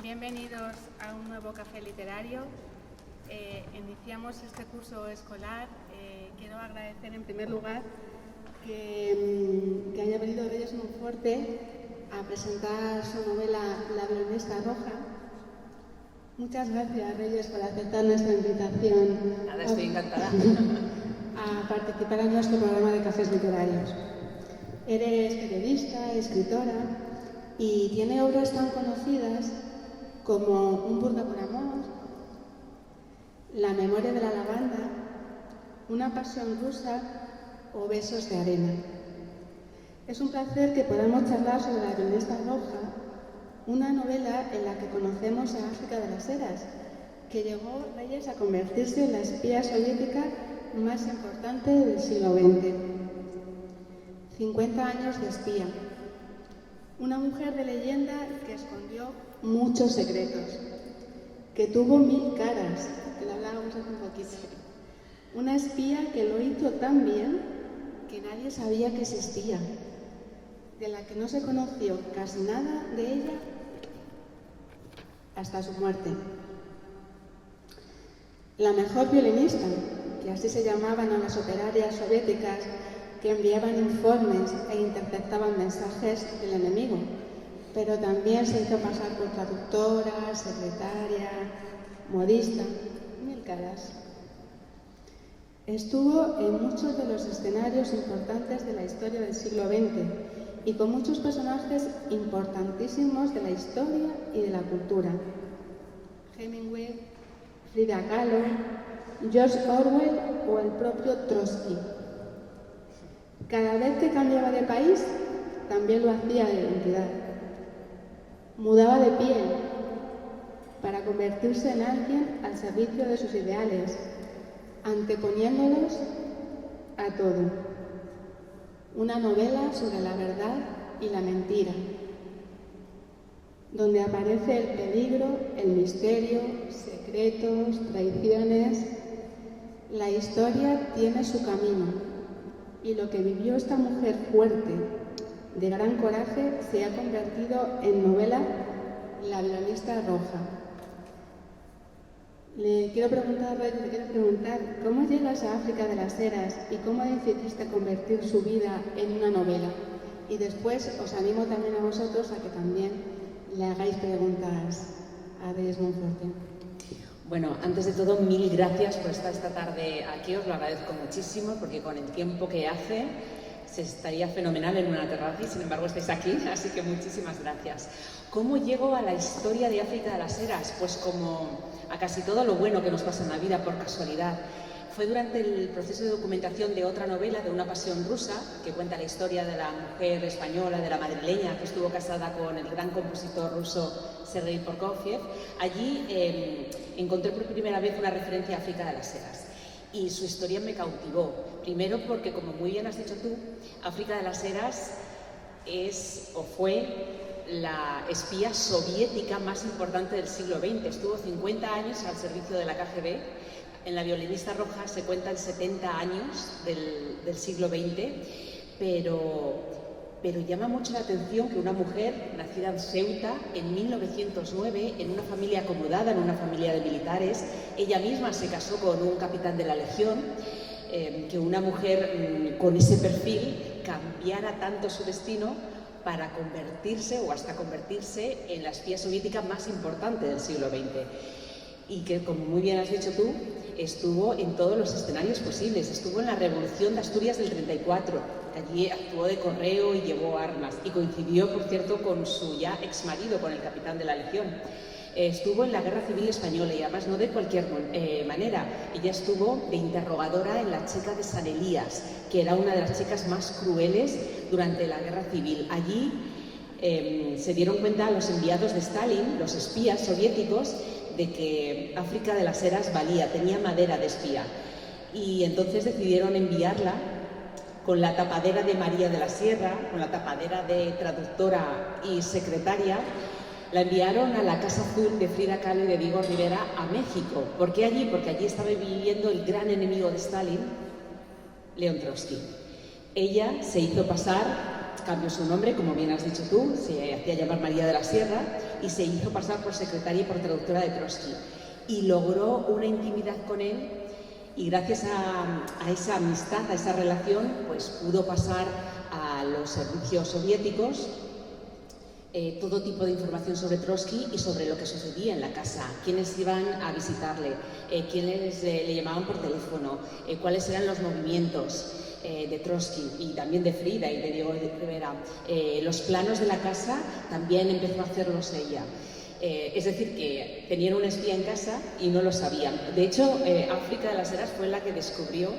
Bienvenidos a un nuevo café literario. Iniciamos este curso escolar. Quiero agradecer en primer lugar que haya venido Reyes Monforte a presentar su novela La violinista roja. Muchas gracias, Reyes, por aceptar nuestra invitación. Nada, estoy encantada. A participar en nuestro programa de cafés literarios. Eres periodista, escritora y tiene obras tan conocidas como Un burda por amor, La memoria de la lavanda, Una pasión rusa o Besos de arena. Es un placer que podamos charlar sobre La violinista roja, una novela en la que conocemos a África de las Heras, que llegó, Reyes, a convertirse en la espía soviética más importante del siglo XX. 50 años de espía. Una mujer de leyenda que escondió muchos secretos, que tuvo 1000 caras, que lo hablábamos hace un poquito. Una espía que lo hizo tan bien que nadie sabía que existía, de la que no se conoció casi nada de ella hasta su muerte. La mejor violinista, que así se llamaban a las operarias soviéticas que enviaban informes e interceptaban mensajes del enemigo, pero también se hizo pasar por traductora, secretaria, modista, 1000 caras. Estuvo en muchos de los escenarios importantes de la historia del siglo XX y con muchos personajes importantísimos de la historia y de la cultura. Hemingway, Frida Kahlo, George Orwell o el propio Trotsky. Cada vez que cambiaba de país, también lo hacía de identidad. Mudaba de piel para convertirse en alguien al servicio de sus ideales, anteponiéndolos a todo. Una novela sobre la verdad y la mentira, donde aparece el peligro, el misterio, secretos, traiciones. La historia tiene su camino. Y lo que vivió esta mujer fuerte, de gran coraje, se ha convertido en novela La violinista roja. Le quiero preguntar, ¿cómo llegas a África de las Heras y cómo decidiste convertir su vida en una novela? Y después os animo también a vosotros a que también le hagáis preguntas a Reyes Monforte. Bueno, antes de todo, 1000 gracias por estar esta tarde aquí, os lo agradezco muchísimo, porque con el tiempo que hace se estaría fenomenal en una terraza y sin embargo estáis aquí, así que muchísimas gracias. ¿Cómo llego a la historia de África de las Heras? Pues como a casi todo lo bueno que nos pasa en la vida por casualidad. Fue durante el proceso de documentación de otra novela, de Una pasión rusa, que cuenta la historia de la mujer española, de la madrileña, que estuvo casada con el gran compositor ruso Sergei Prokofiev. Allí encontré por primera vez una referencia a África de las Heras. Y su historia me cautivó. Primero porque, como muy bien has dicho tú, África de las Heras es o fue la espía soviética más importante del siglo XX. Estuvo 50 años al servicio de la KGB. En La violinista roja se cuentan 70 años del siglo XX, pero llama mucho la atención que una mujer nacida en Ceuta en 1909, en una familia acomodada, en una familia de militares, ella misma se casó con un capitán de la Legión, que una mujer con ese perfil cambiara tanto su destino para convertirse o hasta convertirse en la espía soviética más importante del siglo XX. Y que, como muy bien has dicho tú, estuvo en todos los escenarios posibles. Estuvo en la Revolución de Asturias del 34, allí actuó de correo y llevó armas, y coincidió, por cierto, con su ya exmarido, con el capitán de la Legión. Estuvo en la Guerra Civil Española y además no de cualquier manera. Ella estuvo de interrogadora en la Checa de San Elías, que era una de las checas más crueles durante la Guerra Civil. Allí se dieron cuenta los enviados de Stalin, los espías soviéticos, de que África de las Heras valía, tenía madera de espía. Y entonces decidieron enviarla con la tapadera de María de la Sierra, con la tapadera de traductora y secretaria. La enviaron a la Casa Azul de Frida Kahlo y de Diego Rivera a México. ¿Por qué allí? Porque allí estaba viviendo el gran enemigo de Stalin, León Trotsky. Ella se hizo pasar, cambió su nombre, como bien has dicho tú, se hacía llamar María de la Sierra, y se hizo pasar por secretaria y por traductora de Trotsky. Y logró una intimidad con él, y gracias a esa amistad, a esa relación, pues pudo pasar a los servicios soviéticos todo tipo de información sobre Trotsky y sobre lo que sucedía en la casa, quiénes iban a visitarle, quiénes le llamaban por teléfono, cuáles eran los movimientos de Trotsky y también de Frida y de Diego Rivera. Los planos de la casa también empezó a hacerlos ella. Es decir, que tenían una espía en casa y no lo sabían. De hecho, África de las Heras fue la que descubrió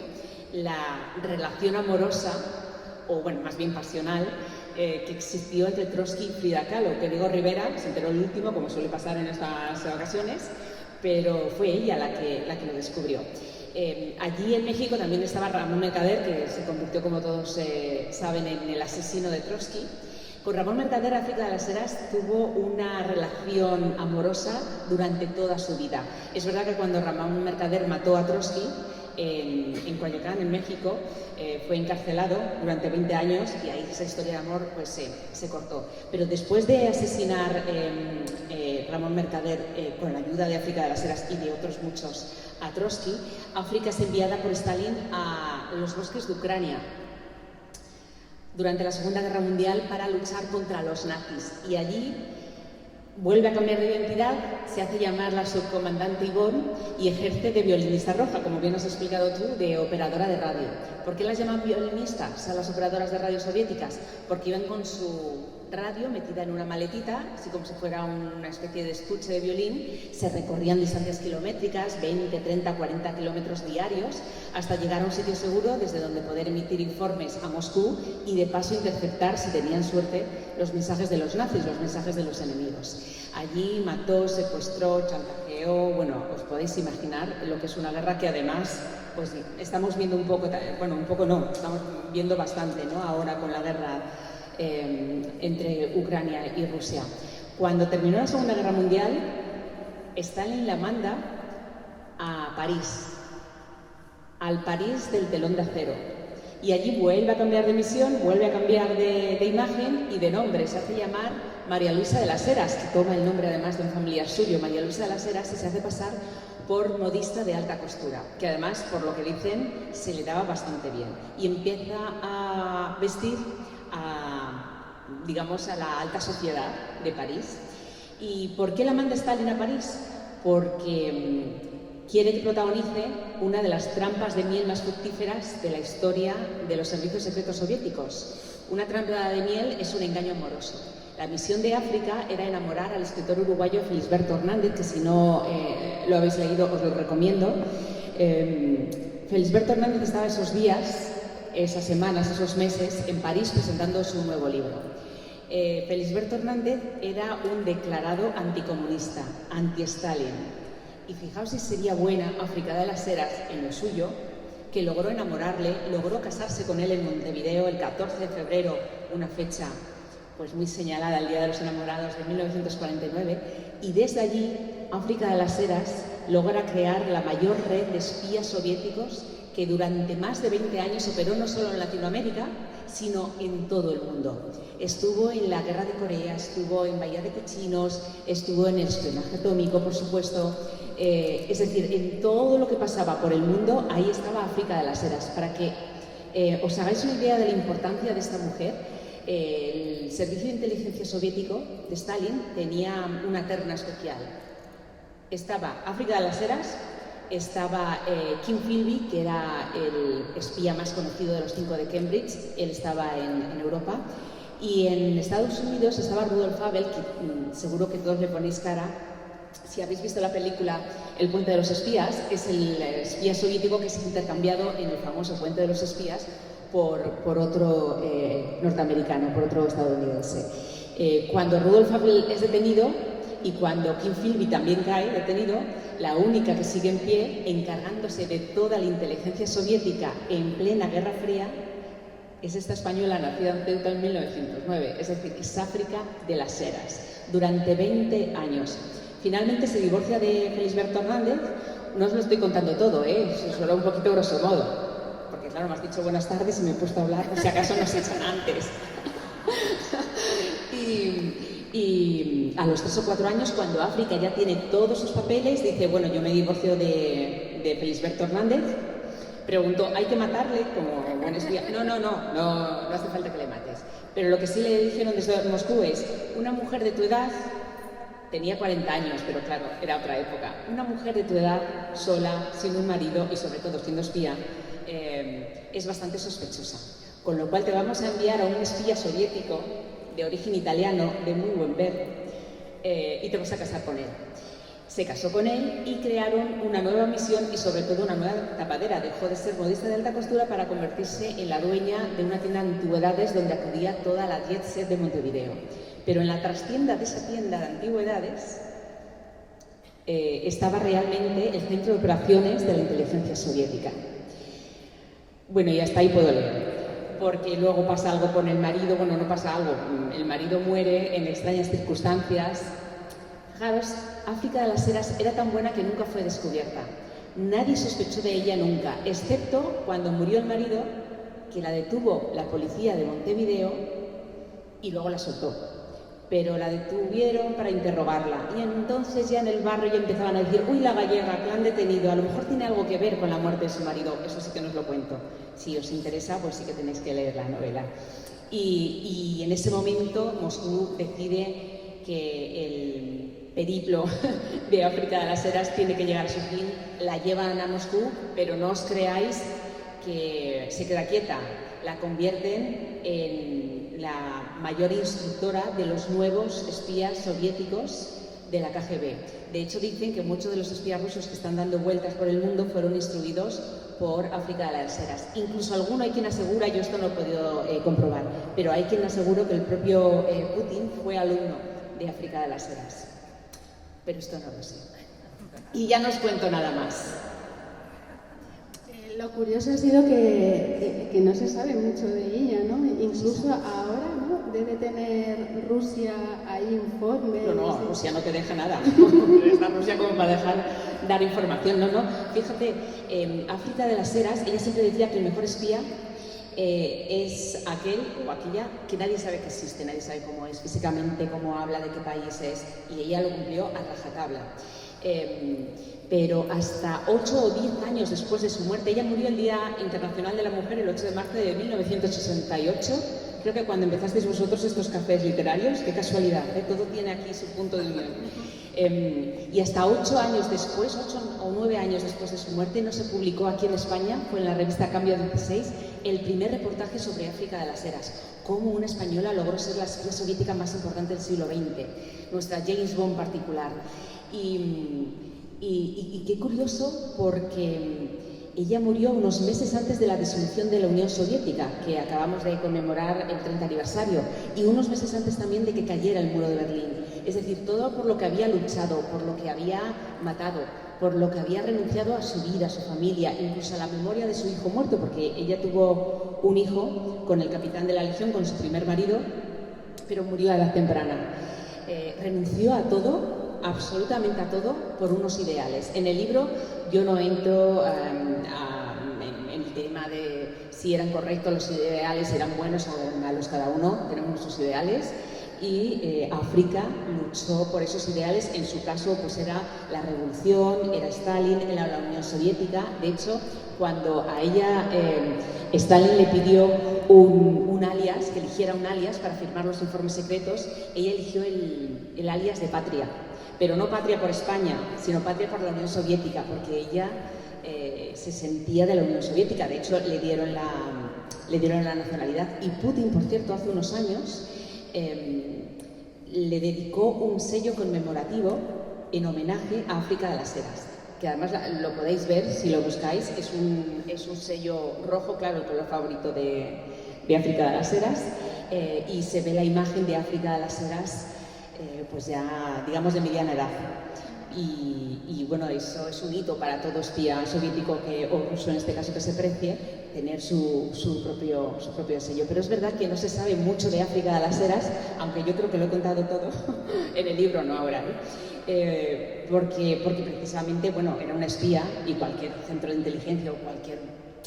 la relación amorosa, o bueno, más bien pasional, que existió entre Trotsky y Frida Kahlo, que Diego Rivera se enteró el último, como suele pasar en estas ocasiones, pero fue ella la que lo descubrió. Allí en México también estaba Ramón Mercader, que se convirtió, como todos saben, en el asesino de Trotsky. Con Ramón Mercader, África de las Heras tuvo una relación amorosa durante toda su vida. Es verdad que cuando Ramón Mercader mató a Trotsky en Coyoacán, en México, fue encarcelado durante 20 años y ahí esa historia de amor pues, se cortó. Pero después de asesinar Ramón Mercader con la ayuda de África de las Heras y de otros muchos a Trotsky, África es enviada por Stalin a los bosques de Ucrania durante la Segunda Guerra Mundial para luchar contra los nazis, y allí vuelve a cambiar de identidad, se hace llamar la subcomandante Ivonne y ejerce de violinista roja, como bien has explicado tú, de operadora de radio. ¿Por qué las llaman violinistas a las operadoras de radio soviéticas? Porque iban con su radio metida en una maletita, así como si fuera una especie de estuche de violín, se recorrían distancias kilométricas, 20, 30, 40 kilómetros diarios, hasta llegar a un sitio seguro desde donde poder emitir informes a Moscú y de paso interceptar, si tenían suerte, los mensajes de los nazis, los mensajes de los enemigos. Allí mató, secuestró, chantajeó, bueno, os podéis imaginar lo que es una guerra que además, pues estamos viendo un poco, bueno, un poco no, estamos viendo bastante, ¿no? Ahora con la guerra entre Ucrania y Rusia. Cuando terminó la Segunda Guerra Mundial, Stalin la manda a París, al París del telón de acero, y allí vuelve a cambiar de misión, vuelve a cambiar de imagen y de nombre. Se hace llamar María Luisa de las Heras, que toma el nombre además de un familiar suyo, María Luisa de las Heras, y se hace pasar por modista de alta costura, que además, por lo que dicen, se le daba bastante bien, y empieza a vestir digamos, a la alta sociedad de París. ¿Y por qué la manda Stalin a París? Porque quiere que protagonice una de las trampas de miel más fructíferas de la historia de los servicios secretos soviéticos. Una trampa de miel es un engaño amoroso. La misión de África era enamorar al escritor uruguayo Felisberto Hernández, que si no lo habéis leído os lo recomiendo. Felisberto Hernández estaba esos días, esas semanas, esos meses en París presentando su nuevo libro. Felisberto Hernández era un declarado anticomunista, anti-Stalin. Y fijaos si sería buena África de las Heras en lo suyo, que logró enamorarle, logró casarse con él en Montevideo el 14 de febrero, una fecha pues muy señalada, el Día de los Enamorados de 1949, y desde allí África de las Heras logra crear la mayor red de espías soviéticos que durante más de 20 años operó no solo en Latinoamérica, sino en todo el mundo. Estuvo en la Guerra de Corea, estuvo en Bahía de Cochinos, estuvo en el espionaje atómico, por supuesto. Es decir, en todo lo que pasaba por el mundo, ahí estaba África de las Heras. Para que os hagáis una idea de la importancia de esta mujer, el servicio de inteligencia soviético de Stalin tenía una terna especial. Estaba África de las Heras, estaba Kim Philby, que era el espía más conocido de los 5 de Cambridge, él estaba en Europa, y en Estados Unidos estaba Rudolf Abel, que seguro que todos le ponéis cara. Si habéis visto la película El Puente de los Espías, es el espía soviético que se ha intercambiado en el famoso Puente de los Espías por otro norteamericano, por otro estadounidense. Cuando Rudolf Abel es detenido y cuando Kim Philby también cae detenido, la única que sigue en pie, encargándose de toda la inteligencia soviética en plena Guerra Fría, es esta española nacida en Ceuta en 1909, es decir, es África de las Heras, durante 20 años. Finalmente se divorcia de Felisberto Hernández. No os lo estoy contando todo, solo un poquito grosso modo, porque claro, me has dicho buenas tardes y me he puesto a hablar, por si acaso nos echan antes. Y a los 3 o 4 años, cuando África ya tiene todos sus papeles, dice, bueno, yo me divorcio de Felisberto Hernández. Preguntó, ¿hay que matarle como buen espía? No hace falta que le mates. Pero lo que sí le dijeron desde Moscú es, una mujer de tu edad, tenía 40 años, pero claro, era otra época, una mujer de tu edad, sola, sin un marido y sobre todo siendo espía, es bastante sospechosa. Con lo cual te vamos a enviar a un espía soviético de origen italiano, de muy buen ver, y te vas a casar con él. Se casó con él y crearon una nueva misión y sobre todo una nueva tapadera. Dejó de ser modista de alta costura para convertirse en la dueña de una tienda de antigüedades donde acudía toda la jet set de Montevideo. Pero en la trastienda de esa tienda de antigüedades estaba realmente el centro de operaciones de la inteligencia soviética. Bueno, y hasta ahí puedo leer. Porque luego pasa algo con el marido, bueno, no pasa algo, el marido muere en extrañas circunstancias. Fijaros, África de las Heras era tan buena que nunca fue descubierta. Nadie sospechó de ella nunca, excepto cuando murió el marido, que la detuvo la policía de Montevideo y luego la soltó. Pero la detuvieron para interrogarla y entonces ya en el barrio ya empezaban a decir, uy, la gallega, que la han detenido, a lo mejor tiene algo que ver con la muerte de su marido. Eso sí que no os lo cuento. Si os interesa, pues sí que tenéis que leer la novela. Y en ese momento Moscú decide que el periplo de África de las Heras tiene que llegar a su fin. La llevan a Moscú, pero no os creáis que se queda quieta. La convierten en la mayor instructora de los nuevos espías soviéticos de la KGB. De hecho, dicen que muchos de los espías rusos que están dando vueltas por el mundo fueron instruidos por África de las Heras. Incluso alguno hay quien asegura, yo esto no lo he podido comprobar, pero hay quien asegura que el propio Putin fue alumno de África de las Heras. Pero esto no lo sé. Y ya no os cuento nada más. Lo curioso ha sido que no se sabe mucho de ella, ¿no? Incluso ahora, ¿no? Debe tener Rusia ahí informes. No, Rusia no te deja nada. Está Rusia como para dar información. No. Fíjate, África de las Heras, ella siempre decía que el mejor espía es aquel o aquella que nadie sabe que existe, nadie sabe cómo es físicamente, cómo habla, de qué país es, y ella lo cumplió a rajatabla. Pero hasta 8 o 10 años después de su muerte, ella murió el Día Internacional de la Mujer, el 8 de marzo de 1968, creo que cuando empezasteis vosotros estos cafés literarios, qué casualidad, todo tiene aquí su punto de unión. Y hasta 8 años después, 8 o 9 años después de su muerte, no se publicó aquí en España, fue en la revista Cambio 16, el primer reportaje sobre África de las Heras, cómo una española logró ser la espía soviética más importante del siglo XX, nuestra James Bond particular. Y qué curioso, porque ella murió unos meses antes de la disolución de la Unión Soviética, que acabamos de conmemorar el 30 aniversario, y unos meses antes también de que cayera el muro de Berlín. Es decir, todo por lo que había luchado, por lo que había matado, por lo que había renunciado a su vida, a su familia, incluso a la memoria de su hijo muerto, porque ella tuvo un hijo con el capitán de la Legión, con su primer marido, pero murió a edad temprana. Renunció a todo, absolutamente a todo, por unos ideales. En el libro yo no entro en el tema de si eran correctos los ideales, si eran buenos o eran malos, cada uno tenemos nuestros ideales. Y África luchó por esos ideales. En su caso pues era la revolución, era Stalin, era la Unión Soviética. De hecho, cuando a ella Stalin le pidió un alias, que eligiera un alias para firmar los informes secretos, ella eligió el alias de Patria, pero no Patria por España, sino Patria por la Unión Soviética, porque ella se sentía de la Unión Soviética. De hecho, le dieron la nacionalidad. Y Putin, por cierto, hace unos años le dedicó un sello conmemorativo en homenaje a África de las Heras, que además lo podéis ver si lo buscáis. Es un sello rojo, claro, el color favorito de África de las Heras, y se ve la imagen de África de las Heras pues ya, digamos, de mediana edad. Y bueno, eso es un hito para todo espía soviético o ruso en este caso que se precie, tener su propio sello. Pero es verdad que no se sabe mucho de África de las Heras, aunque yo creo que lo he contado todo en el libro, no ahora, porque precisamente, bueno, era una espía, y cualquier centro de inteligencia o cualquier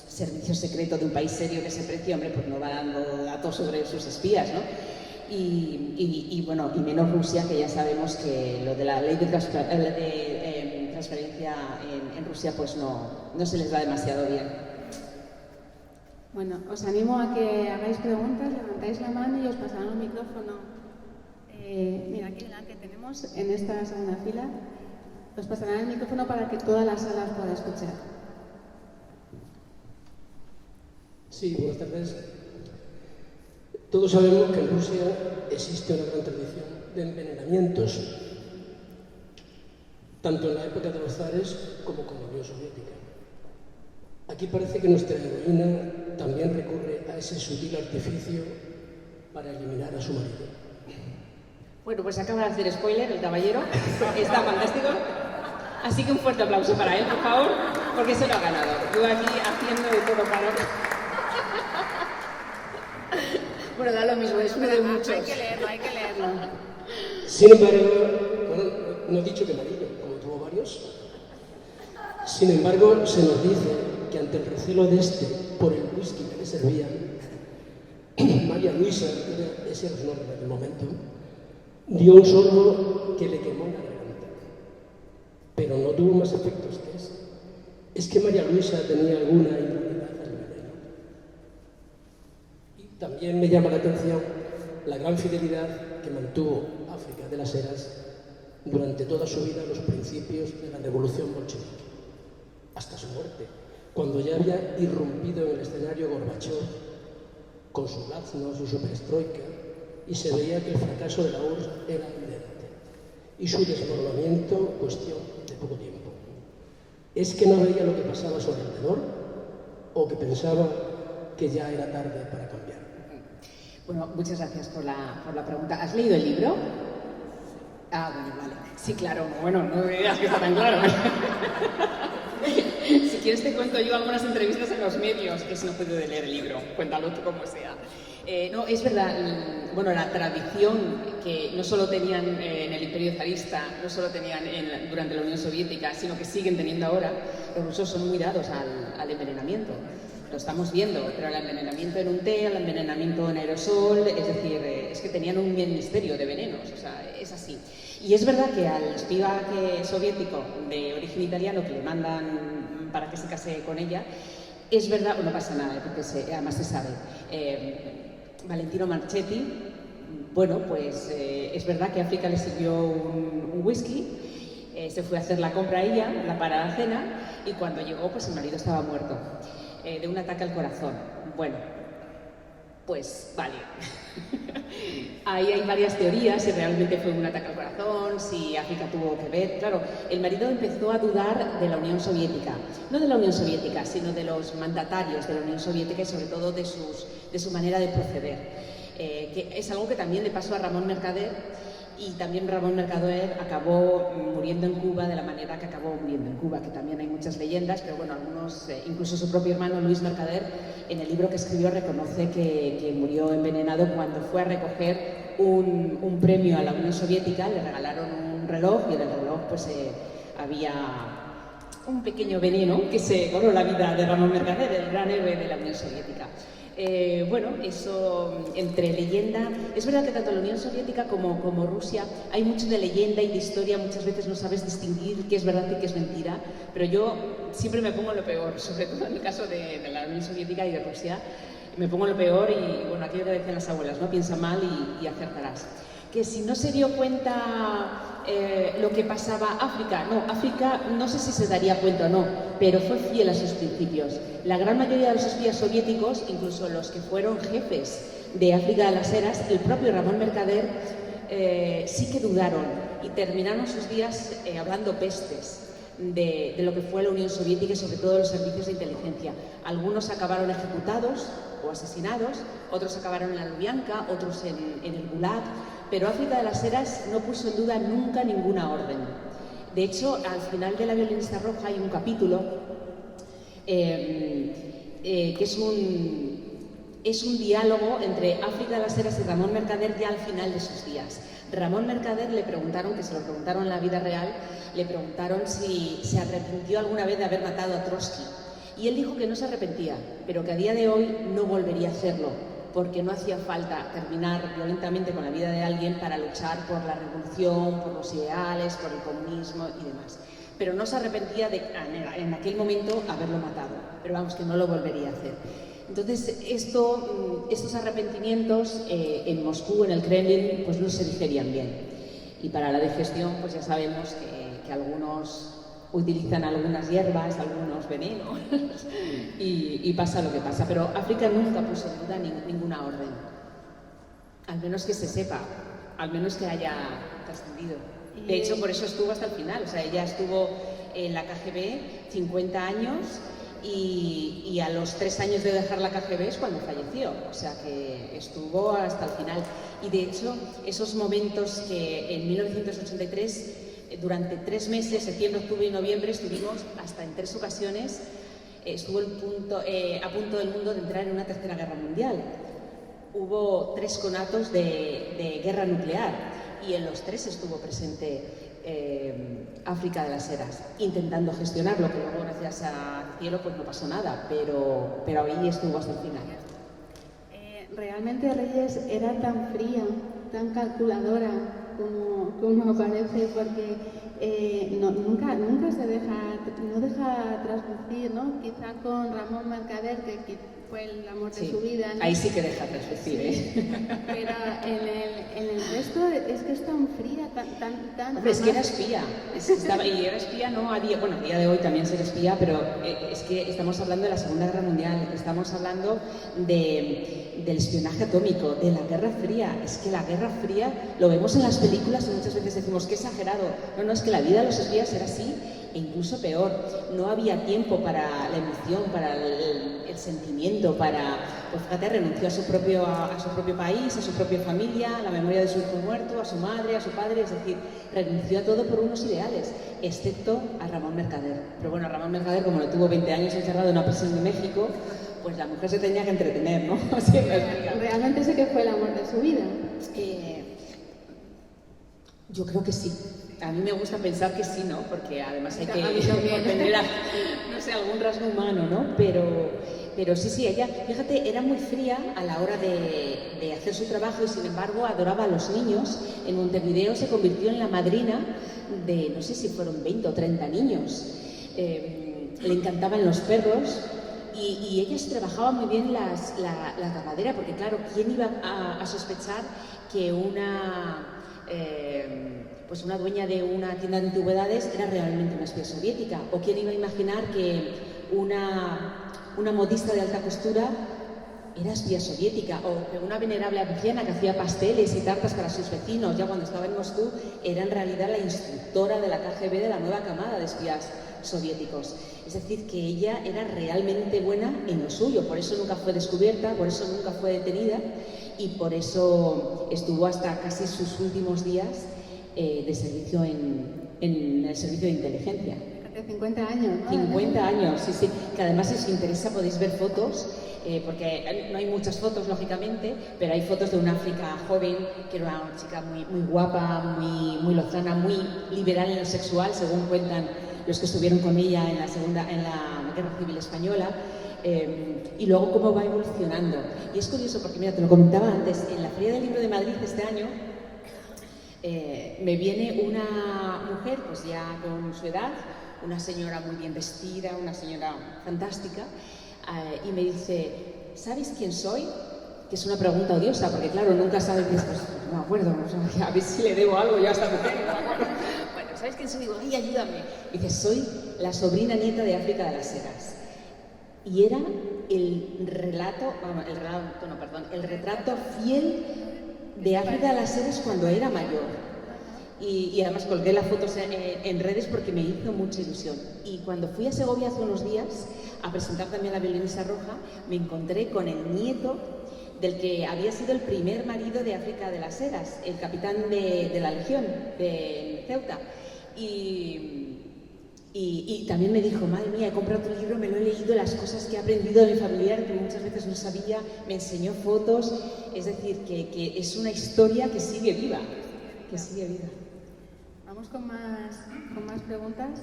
servicio secreto de un país serio que se precie, hombre, pues no va dando datos sobre sus espías, ¿no? y menos Rusia, que ya sabemos que lo de la ley de transferencia en Rusia pues no se les da demasiado bien. Bueno, os animo a que hagáis preguntas, levantáis la mano y os pasarán un micrófono. Mira, aquí delante tenemos, en esta segunda fila, os pasarán el micrófono para que toda la sala os pueda escuchar. Sí, buenas tardes. Todos sabemos que en Rusia existe una gran tradición de envenenamientos, tanto en la época de los zares como con la Unión Soviética. Aquí parece que nuestra heroína también recurre a ese sutil artificio para eliminar a su marido. Bueno, pues acaba de hacer spoiler el caballero, está fantástico. Así que un fuerte aplauso para él, por favor, porque se lo ha ganado. Yo aquí haciendo de todo para... Bueno, da lo mismo, es uno de muchos. Hay que leerlo. Sin embargo, bueno, no he dicho que marido, como tuvo varios. Sin embargo, se nos dice que ante el recelo de este por el whisky que le servían, María Luisa, ese era su nombre en aquel momento, dio un sorbo que le quemó la garganta. Pero no tuvo más efectos que ese. Es que María Luisa tenía alguna inmunidad al veneno. Y también me llama la atención la gran fidelidad que mantuvo África de las Heras durante toda su vida a los principios de la revolución bolchevique, hasta su muerte, cuando ya había irrumpido en el escenario Gorbachov con su glasnost, su perestroika, y se veía que el fracaso de la URSS era evidente y su desmoronamiento cuestión de poco tiempo. ¿Es que no veía lo que pasaba a su alrededor o que pensaba que ya era tarde para cambiar? Bueno, muchas gracias por la pregunta. ¿Has leído el libro? Ah, bueno, vale. Sí, claro. Bueno, no me digas que está tan claro. Si quieres te cuento yo algunas entrevistas en los medios, que si no he podido leer el libro, cuéntalo tú como sea. No, es verdad, bueno, la tradición que no solo tenían en el Imperio zarista, no solo tenían durante la Unión Soviética, sino que siguen teniendo ahora, los rusos son muy dados al envenenamiento. Lo estamos viendo, pero el envenenamiento en un té, el envenenamiento en aerosol, es decir, es que tenían un ministerio de venenos, o sea, es así. Y es verdad que al espía soviético de origen italiano que le mandan para que se case con ella, es verdad, no pasa nada, porque además se sabe, Valentino Marchetti, bueno, pues es verdad que África le sirvió un whisky, se fue a hacer la compra a ella, para la cena, y cuando llegó, pues el marido estaba muerto. De un ataque al corazón. Bueno, pues vale. Ahí hay varias teorías, si realmente fue un ataque al corazón, si África tuvo que ver. Claro, el marido empezó a dudar de la Unión Soviética. No de la Unión Soviética, sino de los mandatarios de la Unión Soviética y sobre todo de su manera de proceder. Que es algo que también le pasó a Ramón Mercader. Y también Ramón Mercader acabó muriendo en Cuba de la manera que acabó muriendo en Cuba, que también hay muchas leyendas, pero bueno, algunos, incluso su propio hermano Luis Mercader, en el libro que escribió reconoce que murió envenenado cuando fue a recoger un premio a la Unión Soviética, le regalaron un reloj y en el reloj pues había un pequeño veneno que se cobró la vida de Ramón Mercader, el gran héroe de la Unión Soviética. Bueno, eso entre leyenda, es verdad que tanto la Unión Soviética como Rusia hay mucho de leyenda y de historia, muchas veces no sabes distinguir qué es verdad y qué es mentira, pero yo siempre me pongo en lo peor, sobre todo en el caso de la Unión Soviética y de Rusia, me pongo en lo peor y bueno, aquello que decían las abuelas, ¿no? Piensa mal y acertarás. Que si no se dio cuenta lo que pasaba África no sé si se daría cuenta o no, pero fue fiel a sus principios. La gran mayoría de los espías soviéticos, incluso los que fueron jefes de África de las Heras, el propio Ramón Mercader, sí que dudaron y terminaron sus días hablando pestes de lo que fue la Unión Soviética y sobre todo los servicios de inteligencia. Algunos acabaron ejecutados o asesinados, otros acabaron en la Lubyanka, otros en el Gulag, pero África de las Heras no puso en duda nunca ninguna orden. De hecho, al final de La violinista roja hay un capítulo que es un diálogo entre África de las Heras y Ramón Mercader ya al final de sus días. Ramón Mercader le preguntaron, que se lo preguntaron en la vida real, le preguntaron si se arrepintió alguna vez de haber matado a Trotsky. Y él dijo que no se arrepentía, pero que a día de hoy no volvería a hacerlo, porque no hacía falta terminar violentamente con la vida de alguien para luchar por la revolución, por los ideales, por el comunismo y demás. Pero no se arrepentía de, en aquel momento, haberlo matado, pero vamos, que no lo volvería a hacer. Entonces, estos arrepentimientos en Moscú, en el Kremlin, pues no se digerían bien. Y para la digestión, pues ya sabemos que algunos utilizan algunas hierbas, algunos venenos, y pasa lo que pasa. Pero África nunca puso en duda ninguna orden, al menos que se sepa, al menos que haya trascendido. De hecho, por eso estuvo hasta el final. O sea, ella estuvo en la KGB 50 años y a los 3 años de dejar la KGB es cuando falleció. O sea, que estuvo hasta el final. Y de hecho, esos momentos que en 1983, durante 3 meses, septiembre, octubre y noviembre, estuvimos hasta en 3 ocasiones, estuvo a punto del mundo de entrar en una tercera guerra mundial. Hubo 3 conatos de guerra nuclear y en los 3 estuvo presente África de las Heras, intentando gestionarlo, que luego, gracias al cielo, pues no pasó nada, pero ahí estuvo hasta el final. Realmente Reyes era tan fría, tan calculadora como parece, porque nunca se deja traslucir, ¿no? Quizá con Ramón Mercader, que fue el amor de su vida, ¿no? Ahí sí que deja traslucir, Pero en el resto es que es tan fría, tan Hombre, es que era espía, y era espía no a día, bueno, a día de hoy también ser espía, pero es que estamos hablando de la Segunda Guerra Mundial, estamos hablando del espionaje atómico, de la Guerra Fría. Es que la Guerra Fría lo vemos en las películas y muchas veces decimos que exagerado. No, es que la vida de los espías era así e incluso peor. No había tiempo para la emoción, para el sentimiento, pues fíjate, renunció a su propio país, a su propia familia, a la memoria de su hijo muerto, a su madre, a su padre, es decir, renunció a todo por unos ideales, excepto a Ramón Mercader. Pero bueno, Ramón Mercader, como lo tuvo 20 años encerrado en una prisión de México, pues la mujer se tenía que entretener, ¿no? Así realmente sé que fue el amor de su vida. Yo creo que sí. A mí me gusta pensar que sí, ¿no? Porque además hay que tener, no sé, algún rasgo humano, ¿no? Pero sí, ella, fíjate, era muy fría a la hora de hacer su trabajo y sin embargo adoraba a los niños. En Montevideo se convirtió en la madrina de, no sé si fueron 20 o 30 niños. Le encantaban los perros y ella se trabajaba muy bien la ganadera, porque claro, ¿quién iba a sospechar que una dueña de una tienda de antigüedades era realmente una espía soviética? ¿O quién iba a imaginar que una modista de alta costura era espía soviética? O que una venerable anciana que hacía pasteles y tartas para sus vecinos, ya cuando estaba en Moscú, era en realidad la instructora de la KGB de la nueva camada de espías soviéticos. Es decir, que ella era realmente buena en lo suyo, por eso nunca fue descubierta, por eso nunca fue detenida y por eso estuvo hasta casi sus últimos días de servicio en el servicio de inteligencia. Hace 50 años, ¿no? 50 años, sí. Que además, si os interesa, podéis ver fotos, porque no hay muchas fotos, lógicamente, pero hay fotos de una África joven, que era una chica muy, muy guapa, muy lozana, muy liberal en lo sexual, según cuentan los que estuvieron con ella en la Guerra Civil Española. Y luego cómo va evolucionando. Y es curioso porque, mira, te lo comentaba antes, en la Feria del Libro de Madrid este año me viene una mujer, pues ya con su edad, una señora muy bien vestida, una señora fantástica, y me dice, ¿sabes quién soy? Que es una pregunta odiosa, porque claro, nunca sabes, pues no me acuerdo, a ver si le debo algo yo a esta mujer, no me acuerdo. Bueno, ¿sabes quién soy? Digo, ¡ay, ayúdame! Dice, soy la sobrina nieta de África de las Heras. Y era el retrato fiel de África de las Heras cuando era mayor. Y además colgué las fotos en redes porque me hizo mucha ilusión. Y cuando fui a Segovia hace unos días a presentar también a la violinista roja, me encontré con el nieto del que había sido el primer marido de África de las Heras, el capitán de la Legión de Ceuta. Y también me dijo, madre mía, he comprado tu libro, me lo he leído, las cosas que he aprendido de mi familiar, que muchas veces no sabía, me enseñó fotos, es decir, que es una historia que sigue viva, Vamos con más preguntas.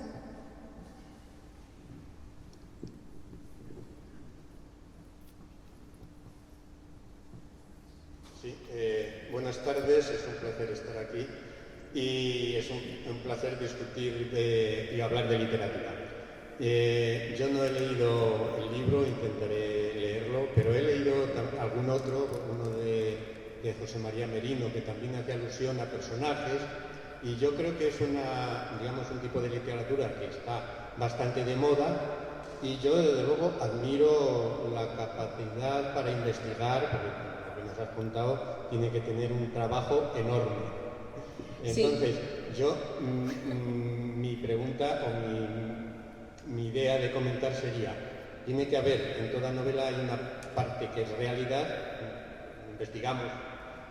Sí, buenas tardes, es un placer estar aquí y es un placer discutir y hablar de literatura. Yo no he leído el libro, intentaré leerlo, pero he leído algún otro, uno de José María Merino, que también hace alusión a personajes, y yo creo que es un tipo de literatura que está bastante de moda, y yo desde luego admiro la capacidad para investigar, porque nos has contado, tiene que tener un trabajo enorme. Entonces, sí. Mi pregunta o mi idea de comentar sería, tiene que haber, en toda novela hay una parte que es realidad, investigamos,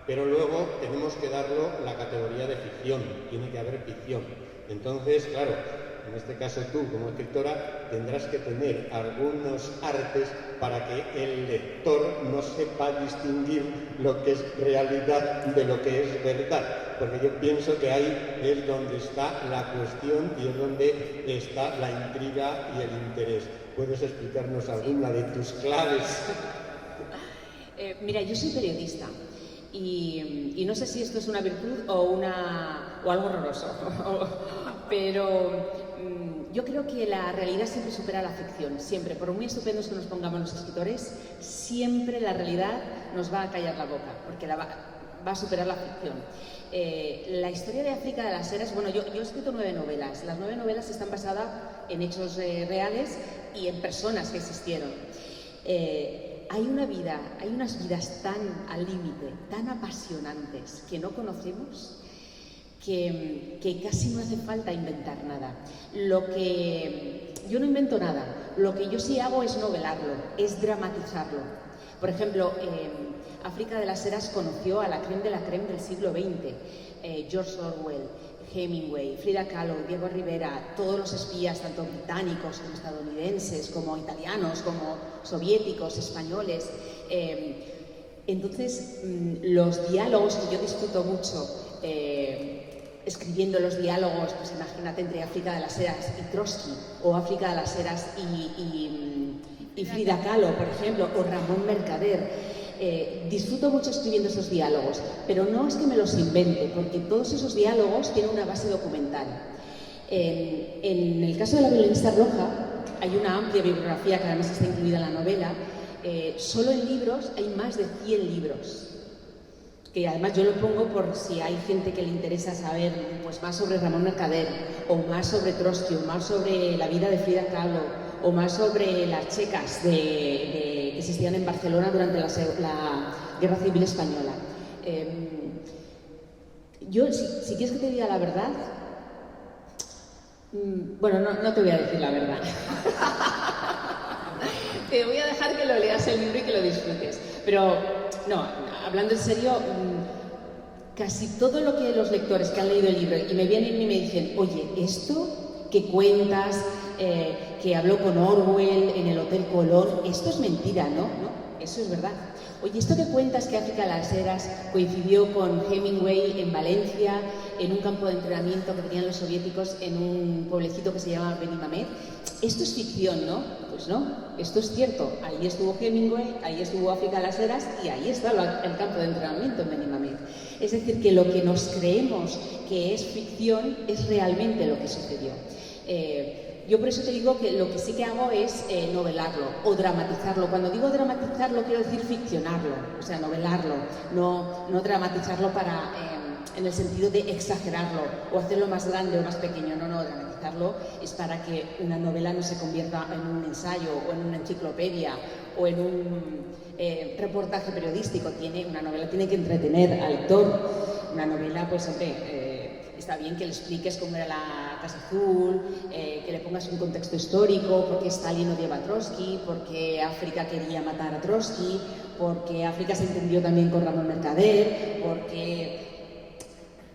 pero luego tenemos que darlo la categoría de ficción, tiene que haber ficción. Entonces, claro, en este caso tú como escritora tendrás que tener algunos artes para que el lector no sepa distinguir lo que es realidad de lo que es verdad, porque yo pienso que ahí es donde está la cuestión y es donde está la intriga y el interés. ¿Puedes explicarnos alguna de tus claves? Mira, yo soy periodista y no sé si esto es una virtud o algo horroroso, pero yo creo que la realidad siempre supera la ficción, siempre. Por muy estupendos que nos pongamos los escritores, siempre la realidad nos va a callar la boca, porque va a superar la ficción. La historia de África de las Heras, bueno, yo he escrito 9 novelas. Las 9 novelas están basadas en hechos reales y en personas que existieron. Hay unas vidas tan al límite, tan apasionantes que no conocemos, que casi no hace falta inventar nada. Yo no invento nada, lo que yo sí hago es novelarlo, es dramatizarlo. Por ejemplo, África de las Heras conoció a la crème de la crème del siglo XX, George Orwell, Hemingway, Frida Kahlo, Diego Rivera, todos los espías, tanto británicos como estadounidenses, como italianos, como soviéticos, españoles. Entonces, los diálogos que yo disfruto mucho, escribiendo los diálogos, pues imagínate, entre África de las Heras y Trotsky, o África de las Heras y Frida Kahlo, por ejemplo, o Ramón Mercader. Disfruto mucho escribiendo esos diálogos, pero no es que me los invente, porque todos esos diálogos tienen una base documental. En el caso de la violinista roja, hay una amplia bibliografía que además está incluida en la novela. Solo en libros hay más de 100 libros, que además yo lo pongo por si hay gente que le interesa saber pues, más sobre Ramón Mercader, o más sobre Trotsky, o más sobre la vida de Frida Kahlo, o más sobre las checas que existían en Barcelona durante la Guerra Civil Española. Yo, si quieres que te diga la verdad, bueno, no te voy a decir la verdad. Te voy a dejar que lo leas el libro y que lo disfrutes. Pero, no, hablando en serio, casi todo lo que los lectores que han leído el libro y me vienen y me dicen, oye, esto que cuentas, que habló con Orwell en el Hotel Colón, esto es mentira, ¿no? No, eso es verdad. Oye, esto que cuentas que África de las Heras coincidió con Hemingway en Valencia, en un campo de entrenamiento que tenían los soviéticos en un pueblecito que se llama Benimamet, esto es ficción, ¿no? Pues no, esto es cierto. Ahí estuvo Hemingway, ahí estuvo África de las Heras y ahí está el campo de entrenamiento en Benimamet. Es decir, que lo que nos creemos que es ficción es realmente lo que sucedió. Yo por eso te digo que lo que sí que hago es novelarlo o dramatizarlo. Cuando digo dramatizarlo quiero decir ficcionarlo, o sea, novelarlo, no dramatizarlo en el sentido de exagerarlo o hacerlo más grande o más pequeño. No, dramatizarlo es para que una novela no se convierta en un ensayo o en una enciclopedia o en un reportaje periodístico. Una novela tiene que entretener al lector. Una novela, pues hombre, está bien que le expliques cómo era la Casa Azul, que le pongas un contexto histórico, por qué Stalin odiaba a Trotsky, por qué África quería matar a Trotsky, por qué África se entendió también con Ramón Mercader, porque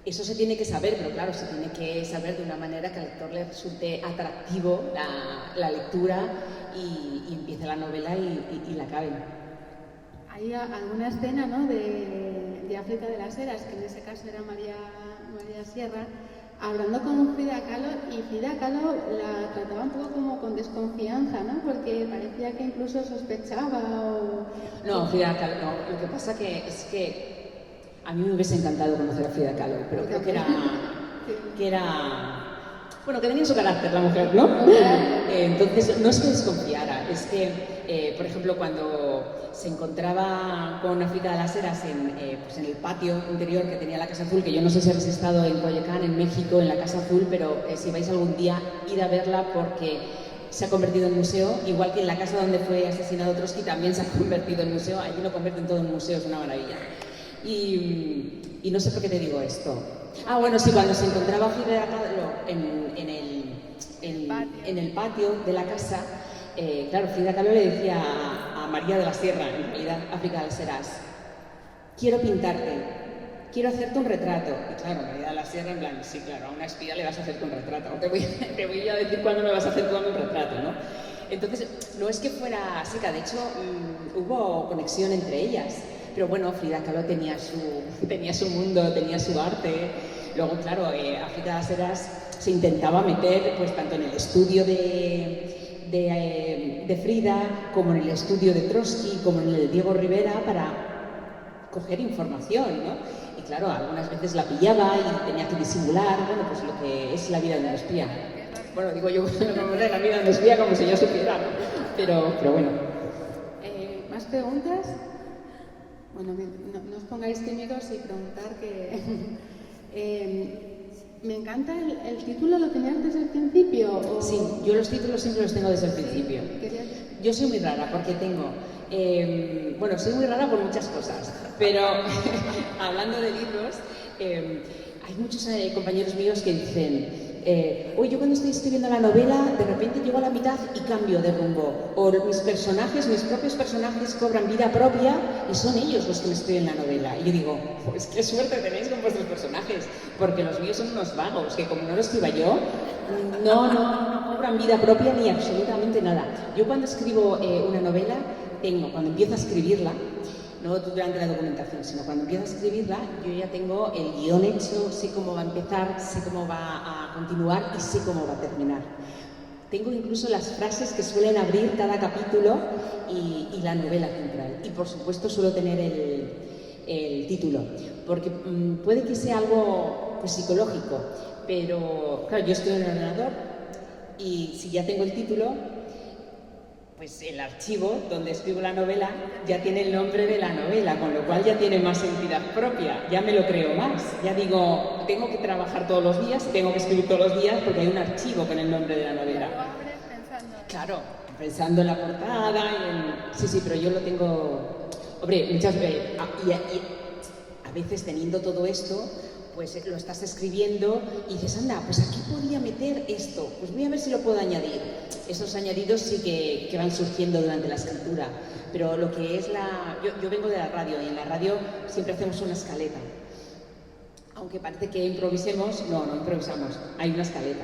eso se tiene que saber, pero claro, se tiene que saber de una manera que al lector le resulte atractivo la lectura y empiece la novela y la acabe. Hay alguna escena, ¿no?, de África de las Heras, que en ese caso era María Sierra, hablando con Frida Kahlo, y Frida Kahlo la trataba un poco como con desconfianza, ¿no?, porque parecía que incluso sospechaba o... No, Frida Kahlo no. Lo que pasa es que A mí me hubiese encantado conocer a Frida Kahlo, pero creo que tenía su carácter la mujer, ¿no? Entonces, no es que desconfiara, es que, por ejemplo, cuando se encontraba con África de las Heras en el patio interior que tenía la Casa Azul, que yo no sé si habéis estado en Coyoacán, en México, en la Casa Azul, pero si vais algún día, id a verla porque se ha convertido en museo, igual que en la casa donde fue asesinado Trotsky también se ha convertido en museo. Allí lo convierten todo en museo, es una maravilla. Y no sé por qué te digo esto. Ah, bueno, sí, cuando se encontraba Frida Kahlo en el patio de la casa, claro, Frida Kahlo le decía a María de la Sierra, en realidad África de las Heras, quiero pintarte, quiero hacerte un retrato. Y claro, María de la Sierra en plan, sí, claro, a una espía le vas a hacerte un retrato, te voy a decir cuándo me vas a hacer tú un retrato, ¿no? Entonces, no es que fuera seca, de hecho, hubo conexión entre ellas. Pero bueno, Frida Kahlo tenía su mundo, tenía su arte. Luego, claro, África de las Heras se intentaba meter, pues, tanto en el estudio de Frida, como en el estudio de Trotsky, como en el de Diego Rivera, para coger información, ¿no? Y claro, algunas veces la pillaba y tenía que disimular, bueno, pues lo que es la vida de un espía. Bueno, digo yo, la vida de un espía como si yo supiera, ¿no? Pero bueno. ¿Más preguntas? Bueno, no os pongáis tímidos y preguntar que... me encanta el título, ¿lo tenías desde el principio? ¿O? Sí, yo los títulos siempre los tengo desde el principio. Yo soy muy rara porque tengo... soy muy rara por muchas cosas, pero hablando de libros, hay muchos compañeros míos que dicen... yo cuando estoy escribiendo la novela, de repente llego a la mitad y cambio de rumbo. O mis propios personajes cobran vida propia y son ellos los que me escriben la novela. Y yo digo, pues qué suerte tenéis con vuestros personajes, porque los míos son unos vagos, que como no lo escriba yo, no cobran vida propia ni absolutamente nada. Yo cuando escribo una novela, cuando empiezo a escribirla, no durante la documentación, sino cuando empiezo a escribirla, yo ya tengo el guión hecho, sé cómo va a empezar, sé cómo va a continuar y sé cómo va a terminar. Tengo incluso las frases que suelen abrir cada capítulo y la novela central. Y por supuesto suelo tener el título, porque puede que sea algo pues, psicológico, pero claro, yo estoy en el ordenador y si ya tengo el título, pues el archivo donde escribo la novela ya tiene el nombre de la novela, con lo cual ya tiene más entidad propia, ya me lo creo más. Ya digo, tengo que trabajar todos los días, tengo que escribir todos los días porque hay un archivo con el nombre de la novela. Claro, pensando en la portada Sí, pero yo lo tengo... Hombre, muchas veces... A veces teniendo todo esto, pues lo estás escribiendo y dices, anda, pues aquí podía meter esto, pues voy a ver si lo puedo añadir. Esos añadidos sí que van surgiendo durante la escritura, pero lo que es yo vengo de la radio y en la radio siempre hacemos una escaleta. Aunque parece que improvisemos, no improvisamos, hay una escaleta.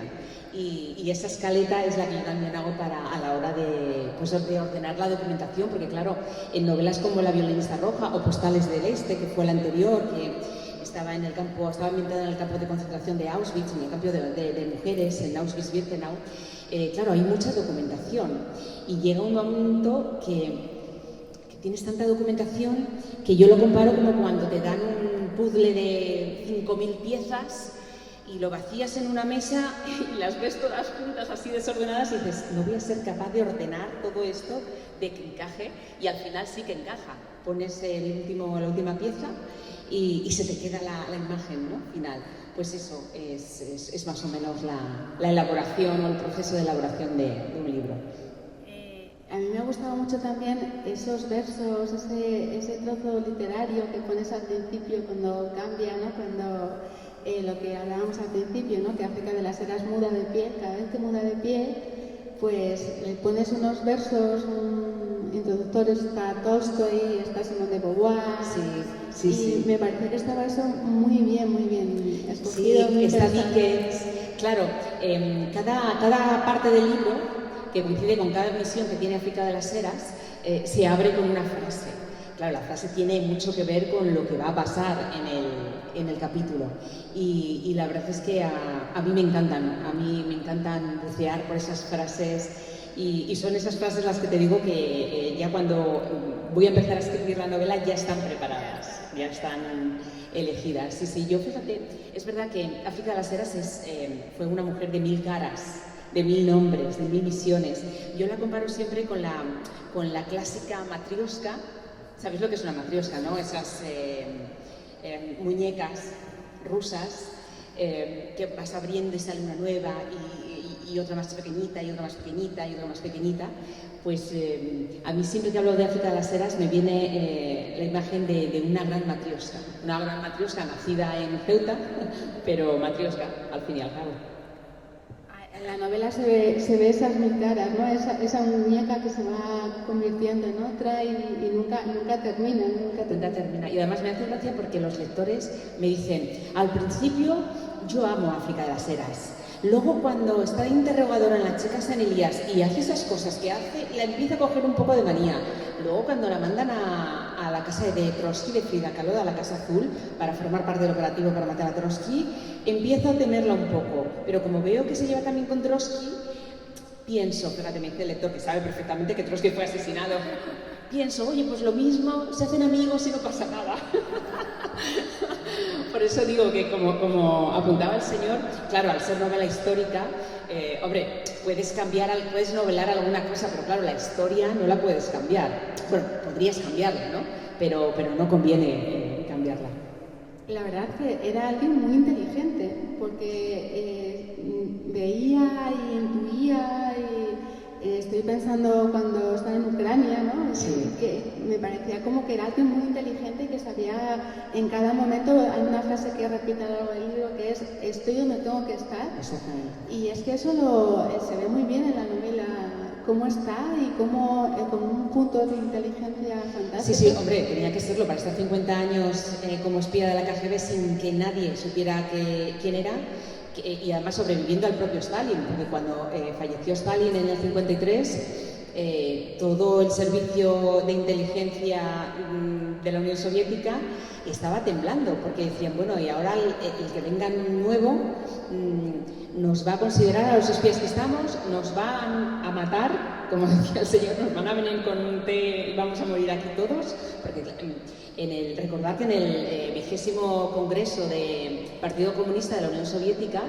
Y esa escaleta es la que yo también hago a la hora de ordenar la documentación, porque claro, en novelas como La violinista roja o Postales del Este, que fue la anterior, que estaba ambientada en el campo de concentración de Auschwitz, en el campo de mujeres, en Auschwitz-Birkenau, claro, hay mucha documentación y llega un momento que tienes tanta documentación que yo lo comparo como cuando te dan un puzzle de 5.000 piezas y lo vacías en una mesa y las ves todas juntas así desordenadas y dices, no voy a ser capaz de ordenar todo esto de que encaje, y al final sí que encaja. Pones la última pieza y se te queda la imagen, ¿no? Final. Pues eso es más o menos la elaboración o el proceso de elaboración de un libro. A mí me ha gustado mucho también esos versos, ese trozo literario que pones al principio cuando cambia, ¿no? Cuando lo que hablábamos al principio, ¿no? Que África de las Heras muda de pie, cada vez que muda de pie, pues le pones unos versos introductorios, está Tolstoy, está Simone de Beauvoir. Sí. Me parece que estaba eso muy bien escogido. Sí, está Dickens. Claro, cada parte del libro, que coincide con cada misión que tiene África de las Heras, se abre con una frase. Claro, la frase tiene mucho que ver con lo que va a pasar en el capítulo. Y la verdad es que a mí me encantan bucear por esas frases. Y son esas frases las que te digo que ya cuando voy a empezar a escribir la novela ya están preparadas. ya están elegidas. Sí, sí, yo fíjate, es verdad que África de las Heras fue una mujer de 1000 caras, de 1000 nombres, de 1000 visiones. Yo la comparo siempre con la clásica matrioska. ¿Sabéis lo que es una matrioska, no? Esas muñecas rusas que vas abriendo y sale una nueva y otra más pequeñita y otra más pequeñita y otra más pequeñita. Pues a mí siempre que hablo de África de las Heras me viene la imagen de una gran matrioska nacida en Ceuta, pero matrioska al fin y al cabo. En la novela se ve esas 1000 caras, ¿no? Esa muñeca que se va convirtiendo en otra y nunca termina. Nunca termina. Y además me hace gracia porque los lectores me dicen, al principio yo amo África de las Heras. Luego cuando está de interrogadora en la chica San Elías y hace esas cosas que hace, la empieza a coger un poco de manía. Luego cuando la mandan a la casa de Trotsky, de Frida Kahlo, a la Casa Azul, para formar parte del operativo para matar a Trotsky, empiezo a temerla un poco. Pero como veo que se lleva también con Trotsky, pienso, fíjate, me dice el lector que sabe perfectamente que Trotsky fue asesinado, pienso, oye, pues lo mismo, se hacen amigos y no pasa nada. Por eso digo que como apuntaba el señor, claro, al ser novela histórica, hombre, puedes novelar alguna cosa, pero claro, la historia no la puedes cambiar. Bueno, podrías cambiarla, ¿no? Pero no conviene cambiarla. La verdad que era alguien muy inteligente, porque veía y intuía estoy pensando cuando estaba en Ucrania, ¿no? Sí. Que me parecía como que era alguien muy inteligente y que sabía en cada momento. Hay una frase que repite a lo largo del libro que es estoy donde tengo que estar. Exactamente. Y es que eso se ve muy bien en la novela, cómo está y cómo con un punto de inteligencia fantástico. Sí, sí, hombre, tenía que serlo para estar 50 años como espía de la KGB sin que nadie supiera quién era. Y además sobreviviendo al propio Stalin, porque cuando falleció Stalin en el 53, todo el servicio de inteligencia de la Unión Soviética estaba temblando, porque decían, bueno, y ahora el que venga nuevo nos va a considerar a los espías que estamos, nos van a matar, como decía el señor, nos van a venir con un té y vamos a morir aquí todos, porque recordad que en el 20º Congreso del Partido Comunista de la Unión Soviética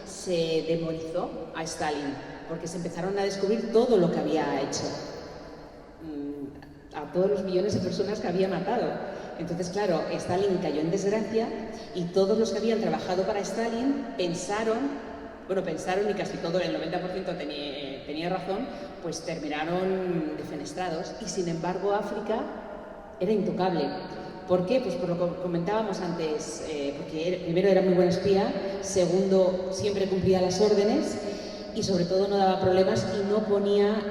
se demonizó a Stalin, porque se empezaron a descubrir todo lo que había hecho, a todos los millones de personas que había matado. Entonces, claro, Stalin cayó en desgracia y todos los que habían trabajado para Stalin pensaron y casi todo, el 90% tenía razón, pues terminaron defenestrados. Y sin embargo, África era intocable. ¿Por qué? Pues por lo que comentábamos antes, porque primero era muy buen espía, segundo siempre cumplía las órdenes y sobre todo no daba problemas y no ponía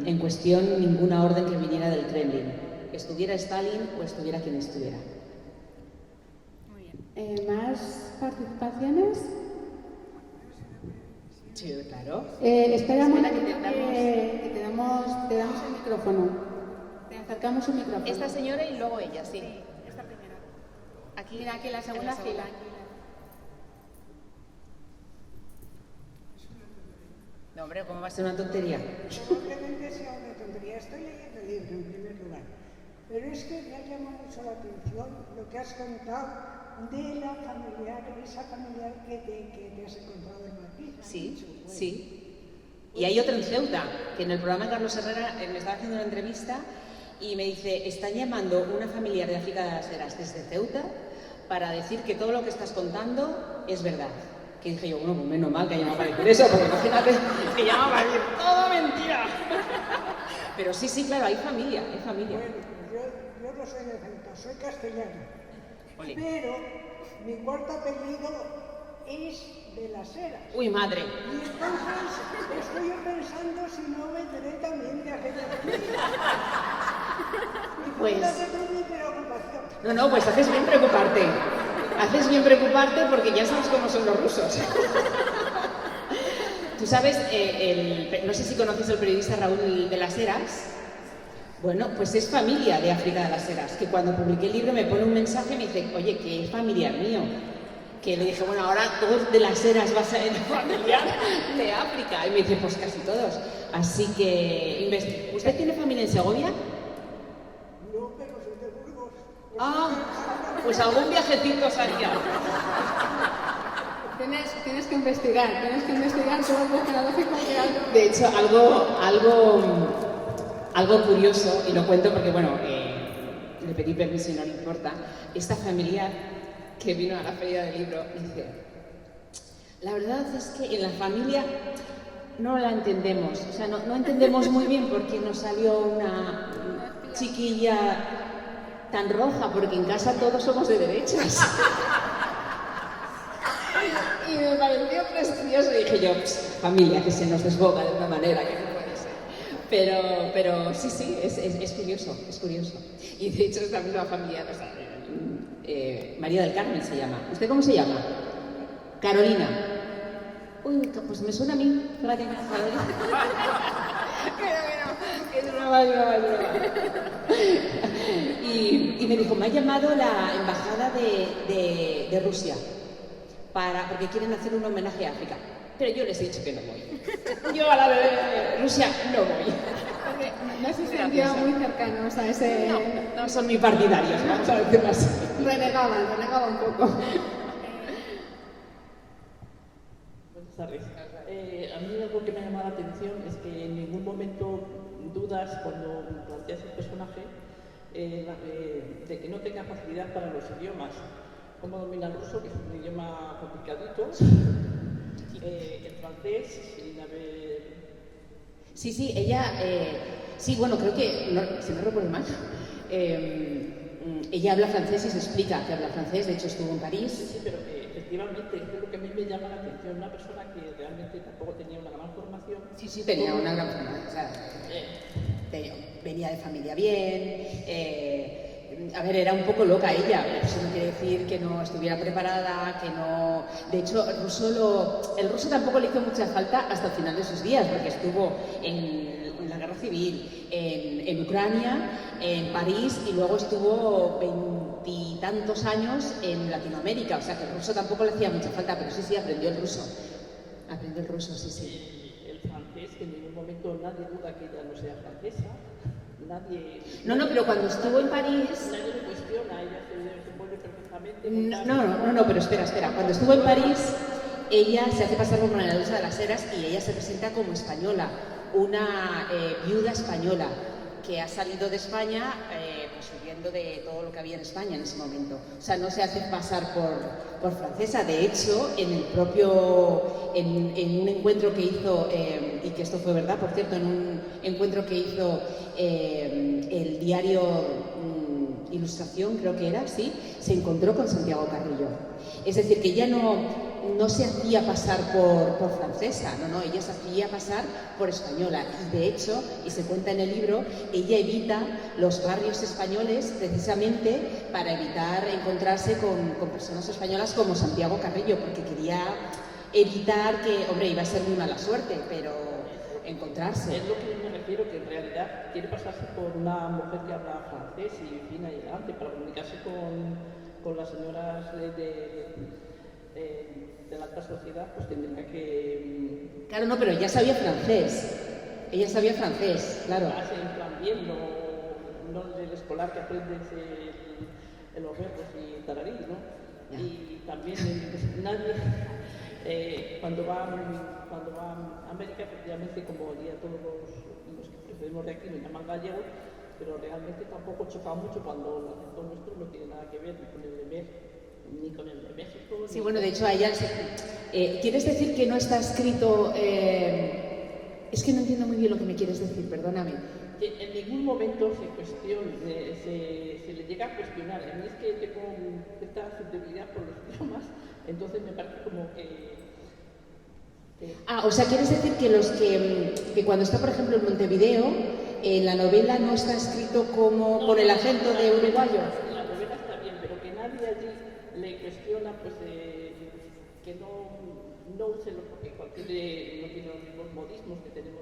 en cuestión ninguna orden que viniera del Kremlin, estuviera Stalin o estuviera quien estuviera. Muy bien. ¿Más participaciones? Sí, claro. Espera que te damos el micrófono. Te acercamos un micrófono. Esta señora y luego ella, sí. Esta primera. Aquí, mira, aquí en la segunda fila. No, hombre, ¿cómo va a ser una tontería? Probablemente sea una tontería. Estoy leyendo el libro en primer lugar. Pero es que me ha llamado mucho la atención lo que has contado de la familiar, esa familiar que te has encontrado en Madrid. Sí, sí. Y hay otra en Ceuta, que en el programa de Carlos Herrera me estaba haciendo una entrevista y me dice, están llamando una familiar de África de las Heras desde Ceuta para decir que todo lo que estás contando es verdad. Que dije yo, bueno, pues menos mal que ha llamado para decir eso, porque imagínate que llama para decir todo mentira. Pero sí, claro, hay familia. Bueno, pues yo no soy de Ceuta, soy castellano. Oli. Pero mi cuarto apellido es de las Heras. Uy, madre. Y entonces estoy pensando si no vendré también de aquella familia. Pues... Esa es mi preocupación. No, pues haces bien preocuparte. Haces bien preocuparte porque ya sabes cómo son los rusos. Tú sabes, no sé si conoces al periodista Raúl de las Heras. Bueno, pues es familia de África de las Heras, que cuando publiqué el libro me pone un mensaje y me dice, oye, que es familiar mío. Que le dije, bueno, ahora todos de las Heras vas a ser familiar de África. Y me dice, pues casi todos. Así que, ¿usted tiene familia en Segovia? No, pero soy de Burgos. Pues algún viajecito salía. Tienes que investigar todo lo genealógico que hay. De hecho, algo curioso, y lo cuento porque, bueno, le pedí permiso y no le importa, esta familiar que vino a la feria del libro dice, la verdad es que en la familia no la entendemos, o sea, no entendemos muy bien por qué nos salió una chiquilla tan roja, porque en casa todos somos de derechas. Y me pareció precioso, y dije yo, familia que se nos desboca de una manera que no puede ser. Pero sí, es curioso. Y de hecho esta misma familia, o sea, María del Carmen se llama. ¿Usted cómo se llama? Carolina. Uy, pues me suena a mí. Carolina. Es broma. Y me dijo, me ha llamado la embajada de Rusia porque quieren hacer un homenaje a África. Pero yo les he dicho que no voy. Yo a la de Rusia no voy. No se sentían muy cercanos a ese... No son muy partidarios, vamos a decirlo así. Renegaba un poco. Buenas tardes. A mí algo que me ha llamado la atención es que en ningún momento dudas cuando planteas el personaje de que no tenga facilidad para los idiomas. Cómo domina el ruso, que es un idioma complicadito, el francés, sin haber... Sí, ella, bueno, creo que, si no recuerdo mal, ella habla francés y se explica que habla francés, de hecho estuvo en París. Sí, pero efectivamente, es lo que a mí me llama la atención, una persona que realmente tampoco tenía una gran formación. Sí, tenía una gran formación, o sea, venía de familia bien, a ver, era un poco loca ella, eso no quiere decir que no estuviera preparada, que no... De hecho, el ruso tampoco le hizo mucha falta hasta el final de sus días, porque estuvo en la guerra civil, en Ucrania, en París, y luego estuvo 20 y tantos años en Latinoamérica, o sea que el ruso tampoco le hacía mucha falta, pero sí, aprendió el ruso. Aprendió el ruso, sí. El francés, que en ningún momento nadie duda que ella no sea francesa. No, pero cuando estuvo en París... Nadie le cuestiona, ella se desenvuelve perfectamente. No, pero espera. Cuando estuvo en París, ella se hace pasar por una diosa de las Heras y ella se presenta como española, una viuda española que ha salido de España pues huyendo de todo lo que había en España en ese momento. O sea, no se hace pasar por francesa. De hecho, en un encuentro que hizo, y que esto fue verdad, por cierto, en un encuentro que hizo el diario Ilustración, creo que era, sí, se encontró con Santiago Carrillo. Es decir, que ella no se hacía pasar por francesa, no, ella se hacía pasar por española. Y de hecho, y se cuenta en el libro, ella evita los barrios españoles precisamente para evitar encontrarse con personas españolas como Santiago Carrillo, porque quería evitar que, hombre, iba a ser muy mala suerte, pero encontrarse. Es lo que me refiero, que en realidad quiere pasarse por una mujer que habla francés y fina y elegante para comunicarse con las señoras de la alta sociedad, pues tendría que... Claro, no, pero ella sabía francés. Ella sabía francés, claro. En plan bien, no el escolar que aprendes los verbos y tararí, ¿no? Ya. Y también nadie... cuando va a América, efectivamente, como diría todos los que procedemos de aquí, me llaman gallegos, pero realmente tampoco choca mucho cuando el acento nuestro no tiene nada que ver ni con el de México. Sí, bueno, de hecho a ella... ¿Quieres decir que no está escrito...? Es que no entiendo muy bien lo que me quieres decir, perdóname. Que en ningún momento se le llega a cuestionar. A mí es que tengo cierta subjetividad por los idiomas, entonces me parece como que... o sea, ¿quieres decir que que cuando está, por ejemplo, en Montevideo, en la novela no está escrito como con el acento de uruguayo? La novela está bien, pero que nadie allí le cuestiona, pues, que no use porque cualquiera no tiene los mismos modismos que tenemos.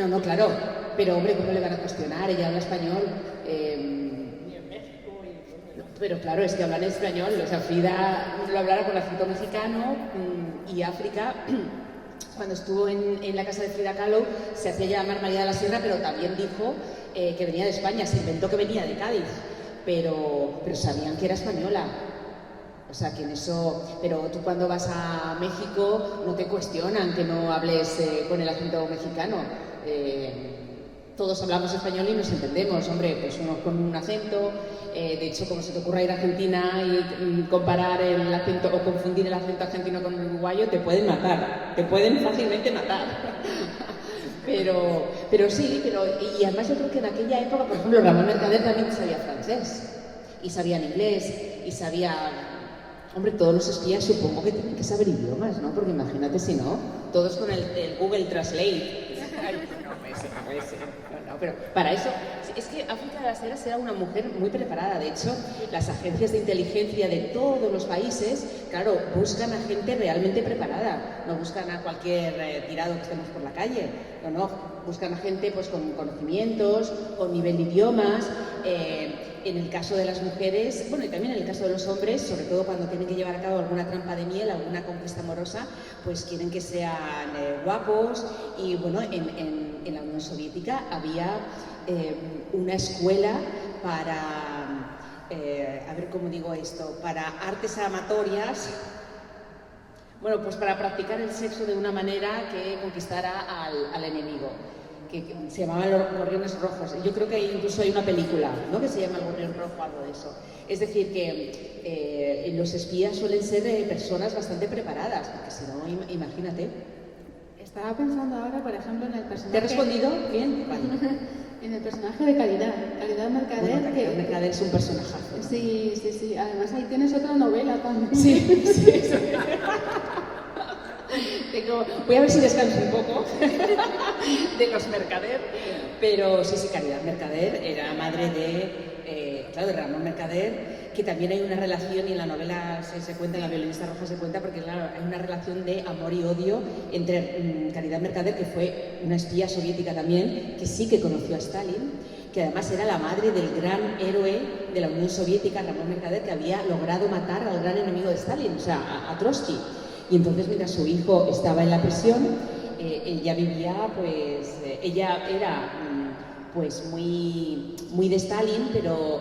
No, claro, pero hombre, ¿cómo le van a cuestionar? Ella habla español. Ni en México y... Pero claro, es que hablan español, o sea, Frida lo hablara con acento mexicano y África... Cuando estuvo en la casa de Frida Kahlo se hacía llamar María de la Sierra, pero también dijo que venía de España, se inventó que venía de Cádiz. pero sabían que era española. O sea, que en eso... Pero tú cuando vas a México no te cuestionan que no hables con el acento mexicano. Todos hablamos español y nos entendemos, hombre, pues uno con un acento. De hecho, como se te ocurra ir a Argentina y comparar el acento o confundir el acento argentino con el uruguayo, te pueden matar, te pueden fácilmente matar. Pero sí, y además yo creo que en aquella época, por ejemplo, Ramón Mercader también sabía francés, y sabían inglés, y sabía... Hombre, todos los espías supongo que tienen que saber idiomas, ¿no? Porque imagínate si no, todos con el Google Translate. Ay, no puede ser. No, pero para eso, es que África de las Heras era una mujer muy preparada. De hecho, las agencias de inteligencia de todos los países, claro, buscan a gente realmente preparada. No buscan a cualquier tirado que estemos por la calle. No, buscan a gente pues con conocimientos, con nivel de idiomas. En el caso de las mujeres, bueno, y también en el caso de los hombres, sobre todo cuando tienen que llevar a cabo alguna trampa de miel, alguna conquista amorosa, pues quieren que sean guapos. Y bueno, en la Unión Soviética había una escuela para, a ver cómo digo esto, para artes amatorias, bueno, pues para practicar el sexo de una manera que conquistara al enemigo, que se llamaban los gorriones rojos. Yo creo que incluso hay una película, ¿no?, que se llama El gorrión rojo, algo de eso. Es decir, que los espías suelen ser personas bastante preparadas, porque si no, imagínate. Estaba pensando ahora, por ejemplo, en el personaje... ¿Te he respondido? Bien. Vale. En el personaje de Caridad Mercader. Bueno, Caridad Mercader es un personajazo. Sí. Además ahí tienes otra novela también. Sí. Voy a ver si descanso un poco de los Mercader, pero sí, Caridad Mercader era madre de Ramón Mercader, que también hay una relación, y en la novela se cuenta, en La violinista roja se cuenta, porque claro, hay una relación de amor y odio entre Caridad Mercader, que fue una espía soviética también, que sí que conoció a Stalin, que además era la madre del gran héroe de la Unión Soviética, Ramón Mercader, que había logrado matar al gran enemigo de Stalin, o sea, a Trotsky. Y entonces, mientras su hijo estaba en la prisión, ella vivía, pues, ella era pues muy de Stalin, pero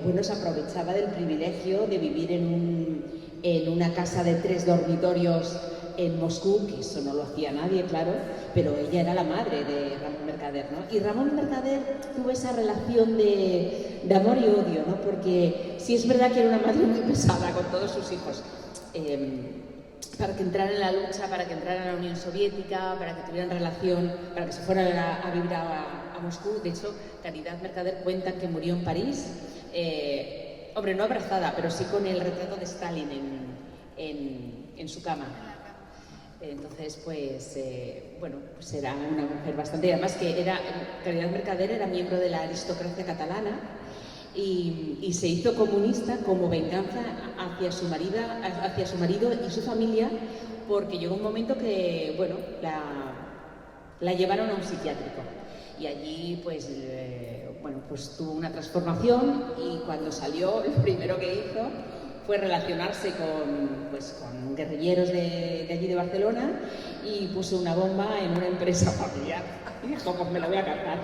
bueno, se aprovechaba del privilegio de vivir en una casa de 3 dormitorios en Moscú, que eso no lo hacía nadie, claro, pero ella era la madre de Ramón Mercader, ¿no? Y Ramón Mercader tuvo esa relación de amor y odio, ¿no? Porque sí es verdad que era una madre muy pesada con todos sus hijos. Para que entraran en la lucha, para que entraran a la Unión Soviética, para que tuvieran relación, para que se fueran a vivir a Moscú. De hecho, Caridad Mercader cuenta que murió en París, hombre, no abrazada, pero sí con el retrato de Stalin en su cama. Entonces, pues, bueno, pues era una mujer bastante... Y además que Caridad Mercader era miembro de la aristocracia catalana, y se hizo comunista como venganza hacia su marido y su familia, porque llegó un momento que, bueno, la llevaron a un psiquiátrico, y allí pues, bueno, pues tuvo una transformación, y cuando salió lo primero que hizo fue relacionarse con guerrilleros de allí de Barcelona, y puso una bomba en una empresa familiar y dijo, pues me la voy a cargar,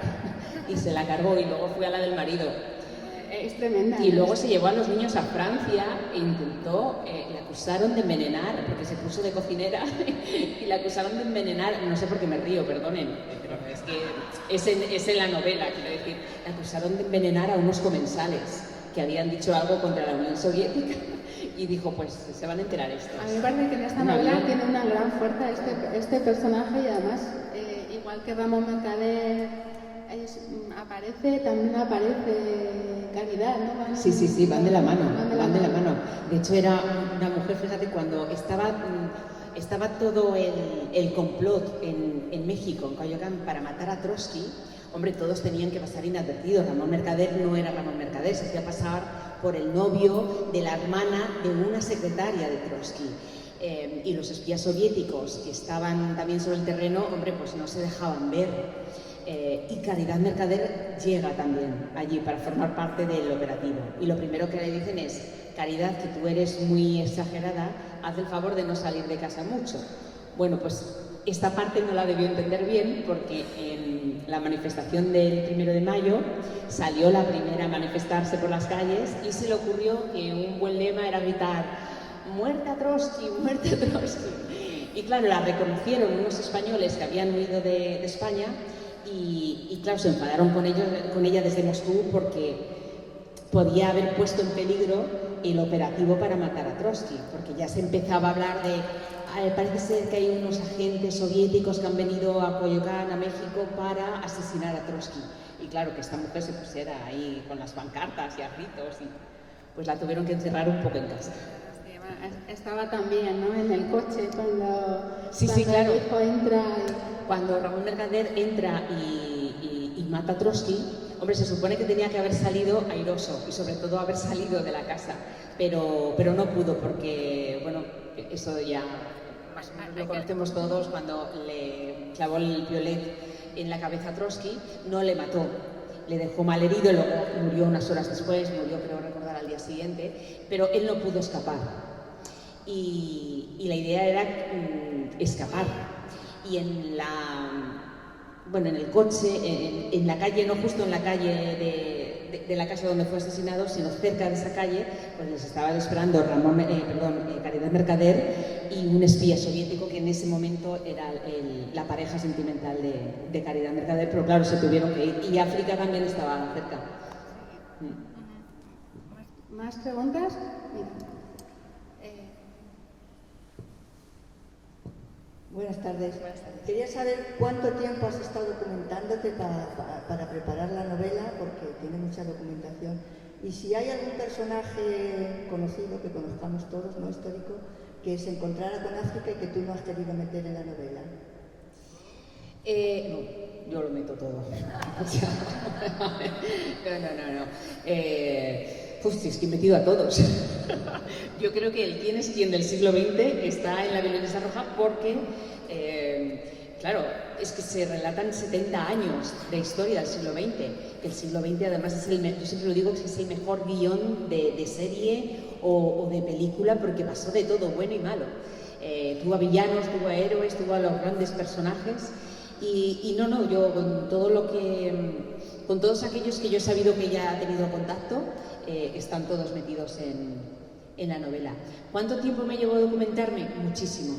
y se la cargó, y luego fue a la del marido. Es tremenda. Y luego se llevó a los niños a Francia e intentó, le acusaron de envenenar, porque se puso de cocinera, y le acusaron de envenenar, no sé por qué me río, perdonen, pero es que es en la novela, quiero decir, le acusaron de envenenar a unos comensales que habían dicho algo contra la Unión Soviética, y dijo, pues se van a enterar estos. A mí me parece que en esta novela tiene una gran fuerza este personaje, y además, igual que Ramón Mercader también aparece Caridad, ¿no? Sí, van de la mano, De hecho, era una mujer, fíjate, cuando estaba todo el complot en México, en Coyoacán, para matar a Trotsky, hombre, todos tenían que pasar inadvertidos. Ramón Mercader no era Ramón Mercader, se hacía pasar por el novio de la hermana de una secretaria de Trotsky. Y los espías soviéticos que estaban también sobre el terreno, hombre, pues no se dejaban ver. Y Caridad Mercader llega también allí para formar parte del operativo. Y lo primero que le dicen es, Caridad, que tú eres muy exagerada, haz el favor de no salir de casa mucho. Bueno, pues esta parte no la debió entender bien porque en la manifestación del 1 de mayo salió la primera a manifestarse por las calles y se le ocurrió que un buen lema era gritar «Muerte a Trotsky, muerte a Trotsky». Y claro, la reconocieron unos españoles que habían huido de España y claro, se enfadaron con ella desde Moscú porque podía haber puesto en peligro el operativo para matar a Trotsky, porque ya se empezaba a hablar de parece ser que hay unos agentes soviéticos que han venido a Coyoacán, a México, para asesinar a Trotsky. Y claro, que esta mujer se pusiera ahí con las pancartas y a gritos, y pues la tuvieron que encerrar un poco en casa. Estaba también, ¿no?, en el coche cuando, sí, cuando claro. el hijo entra. Cuando Ramón Mercader entra y mata a Trotsky, hombre, se supone que tenía que haber salido airoso y sobre todo haber salido de la casa, pero no pudo porque, bueno, eso ya más o menos lo conocemos todos, cuando le clavó el piolet en la cabeza a Trotsky, no le mató, le dejó mal herido, luego murió unas horas después, murió creo recordar al día siguiente, pero él no pudo escapar y la idea era escapar. Y en el coche, en la calle, no justo en la calle de la casa donde fue asesinado, sino cerca de esa calle, pues les estaba esperando Caridad Mercader y un espía soviético que en ese momento era la pareja sentimental de Caridad Mercader, pero claro, se tuvieron que ir. Y África también estaba cerca. ¿Más preguntas? Mira. Buenas tardes. Quería saber cuánto tiempo has estado documentándote para preparar la novela, porque tiene mucha documentación. Y si hay algún personaje conocido, que conozcamos todos, no histórico, que se encontrara con África y que tú no has querido meter en la novela. No, yo lo meto todo. No. Pues es que he metido a todos. Yo creo que el quién es quién del siglo XX está en la Vienesa Roja porque, claro, es que se relatan 70 años de historia del siglo XX. Que el siglo XX además es yo siempre lo digo, que es el mejor guión de serie o de película porque pasó de todo, bueno y malo. Tuvo a villanos, tuvo a héroes, tuvo a los grandes personajes. Yo con todos aquellos que yo he sabido que ella ha tenido contacto, están todos metidos en la novela. ¿Cuánto tiempo me llevó a documentarme? Muchísimo.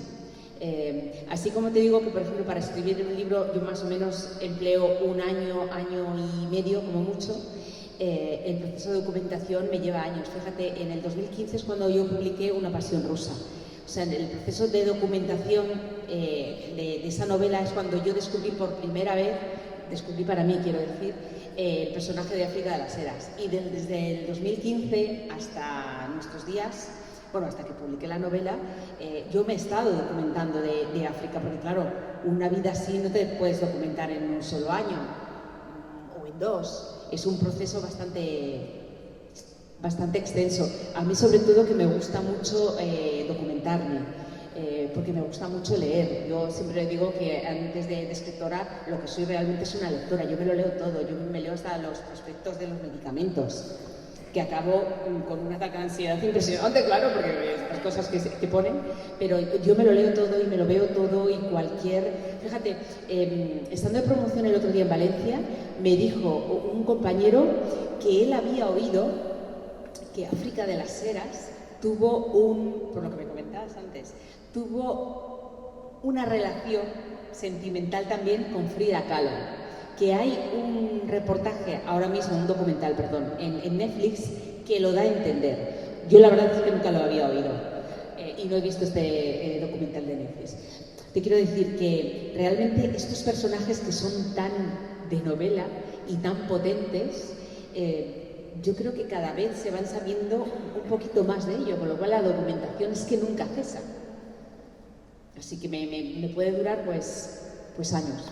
Así como te digo que, por ejemplo, para escribir un libro yo más o menos empleo un año y medio como mucho, el proceso de documentación me lleva años. Fíjate, en el 2015 es cuando yo publiqué Una pasión rusa. O sea, en el proceso de documentación de esa novela es cuando yo descubrí por primera vez, descubrí para mí, quiero decir, el personaje de África de las Heras. Y desde el 2015 hasta nuestros días, bueno, hasta que publiqué la novela, yo me he estado documentando de África, porque claro, una vida así no te puedes documentar en un solo año o en dos. Es un proceso bastante extenso. A mí sobre todo que me gusta mucho documentarme, porque me gusta mucho leer. Yo siempre digo que antes de escritora lo que soy realmente es una lectora. Yo me lo leo todo, yo me leo hasta los prospectos de los medicamentos, que acabo con un ataque de ansiedad impresionante, claro, porque estas cosas que ponen, pero yo me lo leo todo y me lo veo todo y cualquier... Fíjate, estando de promoción el otro día en Valencia, me dijo un compañero que él había oído que África de las Heras tuvo por lo que me comentabas antes, tuvo una relación sentimental también con Frida Kahlo, que hay un reportaje, ahora mismo un documental, perdón, en Netflix que lo da a entender. Yo la verdad es que nunca lo había oído y no he visto este documental de Netflix. Te quiero decir que realmente estos personajes que son tan de novela y tan potentes, yo creo que cada vez se van sabiendo un poquito más de ello, con lo cual la documentación es que nunca cesa. Así que me puede durar pues años.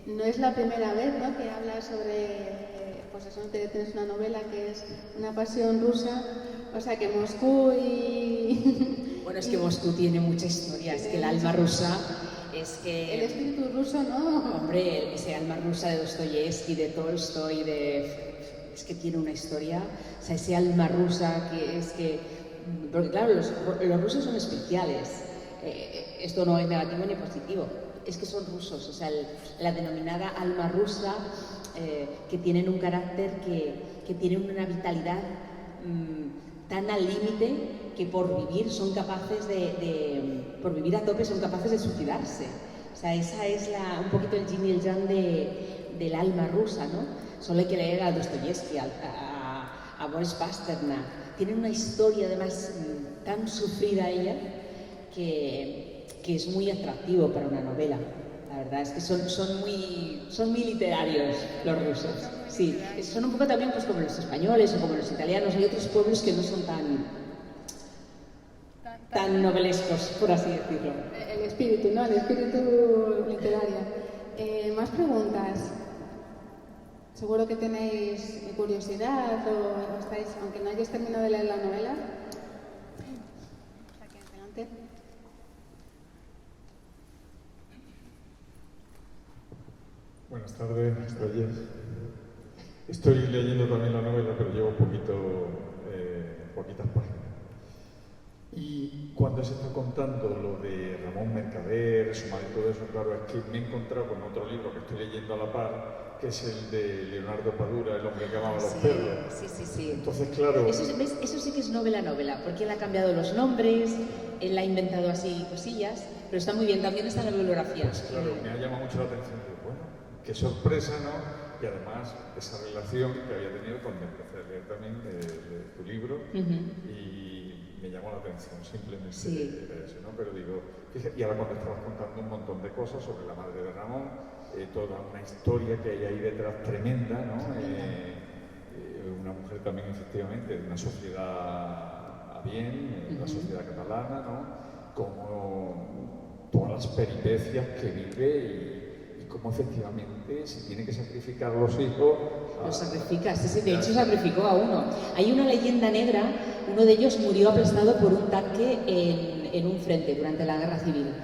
No es la primera vez, ¿no?, que hablas sobre, pues eso, tienes una novela que es Una pasión rusa, o sea que Moscú y... Bueno, es que Moscú tiene mucha historia, es que el alma rusa... Es que, el espíritu ruso, ¿no? Hombre, ese alma rusa de Dostoyevsky, de Tolstoy, es que tiene una historia, o sea, ese alma rusa que es que porque claro, los rusos son especiales. Esto no es negativo ni positivo, es que son rusos, o sea, la denominada alma rusa, que tienen un carácter, que tienen una vitalidad tan al límite que por vivir son capaces por vivir a tope son capaces de suicidarse. O sea, esa es un poquito el yin y el yang del alma rusa, ¿no? Solo hay que leer a Dostoyevsky, a Boris Pasternak. Tienen una historia además tan sufrida ella que es muy atractivo para una novela. La verdad es que son muy literarios los rusos. Sí, son un poco también pues como los españoles o como los italianos. Hay otros pueblos que no son tan novelescos, por así decirlo. El espíritu, ¿no? El espíritu literario. Más preguntas. Seguro que tenéis curiosidad o estáis, aunque no hayáis terminado de leer la novela. Aquí adelante. Buenas tardes, estoy leyendo también la novela, pero llevo poquitas páginas. Y cuando se está contando lo de Ramón Mercader, su madre y todo eso, claro, es que me he encontrado con otro libro que estoy leyendo a la par, que es el de Leonardo Padura, El hombre que amaba a los perros. Sí. Entonces, claro... Eso sí que es novela, porque él ha cambiado los nombres, él ha inventado así cosillas, pero está muy bien, también está en la bibliografía. Pues claro, me ha llamado mucho la atención. Bueno, qué sorpresa, ¿no? Y además, esa relación que había tenido cuando empecé a leer también de tu libro, y me llamó la atención, simplemente era eso, ¿no? Pero digo, fíjate, y ahora cuando estabas contando un montón de cosas sobre la madre de Ramón, toda una historia que hay ahí detrás tremenda, ¿no? Una mujer también, efectivamente, de una sociedad a bien, la sociedad catalana, ¿no? Como todas las peripecias que vive y cómo efectivamente se tiene que sacrificar a los hijos. Los sacrifica, sí, de hecho sacrificó a uno. Hay una leyenda negra, uno de ellos murió aplastado por un tanque en un frente durante la Guerra Civil.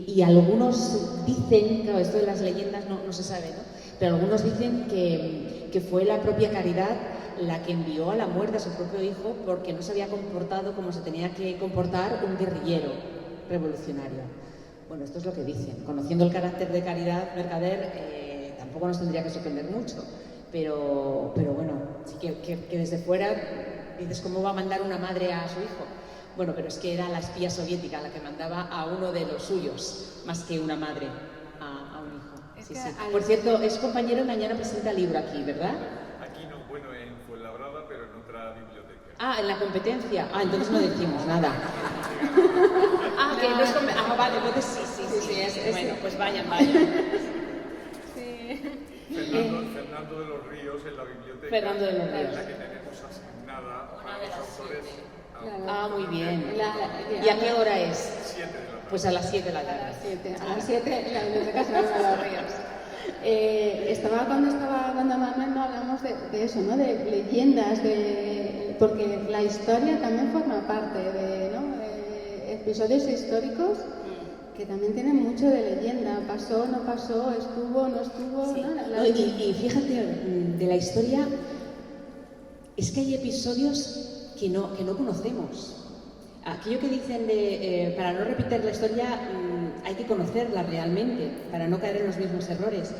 Y algunos dicen, claro, esto de las leyendas no se sabe, ¿no? Pero algunos dicen que fue la propia Caridad la que envió a la muerte a su propio hijo porque no se había comportado como se tenía que comportar un guerrillero revolucionario. Bueno, esto es lo que dicen. Conociendo el carácter de Caridad Mercader, tampoco nos tendría que sorprender mucho. Pero bueno, sí que desde fuera dices, ¿cómo va a mandar una madre a su hijo? Bueno, pero es que era la espía soviética la que mandaba a uno de los suyos, más que una madre a un hijo. Sí. Por cierto, es compañero y mañana presenta el libro aquí, ¿verdad? Aquí no, bueno, en Fuenlabrada, pero en otra biblioteca. Ah, en la competencia. Ah, entonces no decimos nada. Que no es competencia. Ah, vale, entonces sí. Bueno, pues vayan. Sí. Fernando de los Ríos en la biblioteca. Fernando de los Ríos. Es la que tenemos asignada para los autores. Ah, muy bien. ¿Y a qué hora es? 7 de la tarde. Pues a las 7 de la tarde. A las 7 en la biblioteca Fernando de los Ríos. Cuando estaba hablando Manuel, no hablamos de eso, ¿no? De leyendas, porque la historia también forma parte de episodios históricos que también tienen mucho de leyenda. Pasó, no pasó, estuvo, no estuvo. Sí. ¿No? Y fíjate, de la historia, es que hay episodios que no conocemos. Aquello que dicen para no repetir la historia hay que conocerla realmente, para no caer en los mismos errores.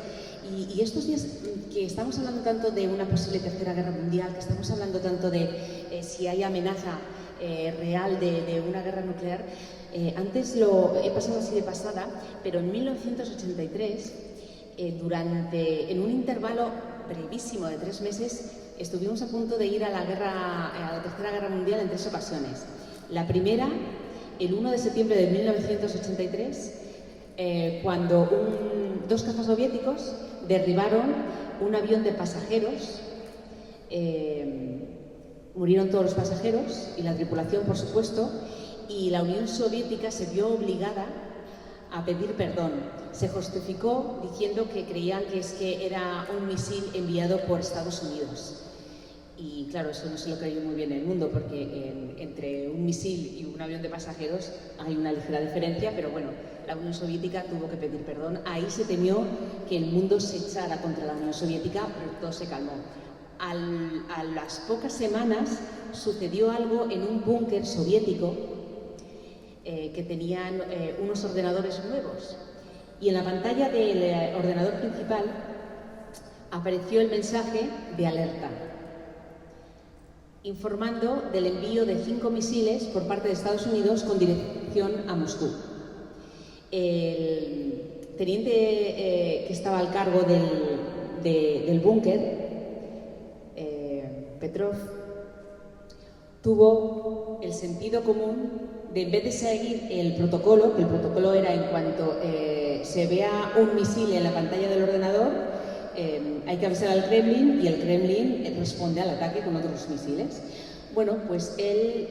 Y estos días que estamos hablando tanto de una posible tercera guerra mundial, que estamos hablando tanto de si hay amenaza real de una guerra nuclear, antes lo he pasado así de pasada, pero en 1983, en un intervalo brevísimo de 3 meses, estuvimos a punto de ir a la tercera guerra mundial en 3 ocasiones. La primera, el 1 de septiembre de 1983, cuando dos cazas soviéticos derribaron un avión de pasajeros, murieron todos los pasajeros y la tripulación, por supuesto, y la Unión Soviética se vio obligada a pedir perdón. Se justificó diciendo que creían que era un misil enviado por Estados Unidos. Y claro, eso no se lo creyó muy bien el mundo, porque entre un misil y un avión de pasajeros hay una ligera diferencia, pero bueno, la Unión Soviética tuvo que pedir perdón. Ahí se temió que el mundo se echara contra la Unión Soviética, pero todo se calmó. A las pocas semanas sucedió algo en un búnker soviético que tenían unos ordenadores nuevos. Y en la pantalla del ordenador principal apareció el mensaje de alerta, informando del envío de 5 misiles por parte de Estados Unidos con dirección a Moscú. El teniente que estaba al cargo del búnker, Petrov, tuvo el sentido común de, en vez de seguir el protocolo, que el protocolo era en cuanto se vea un misil en la pantalla del ordenador, hay que avisar al Kremlin y el Kremlin responde al ataque con otros misiles. Bueno, pues él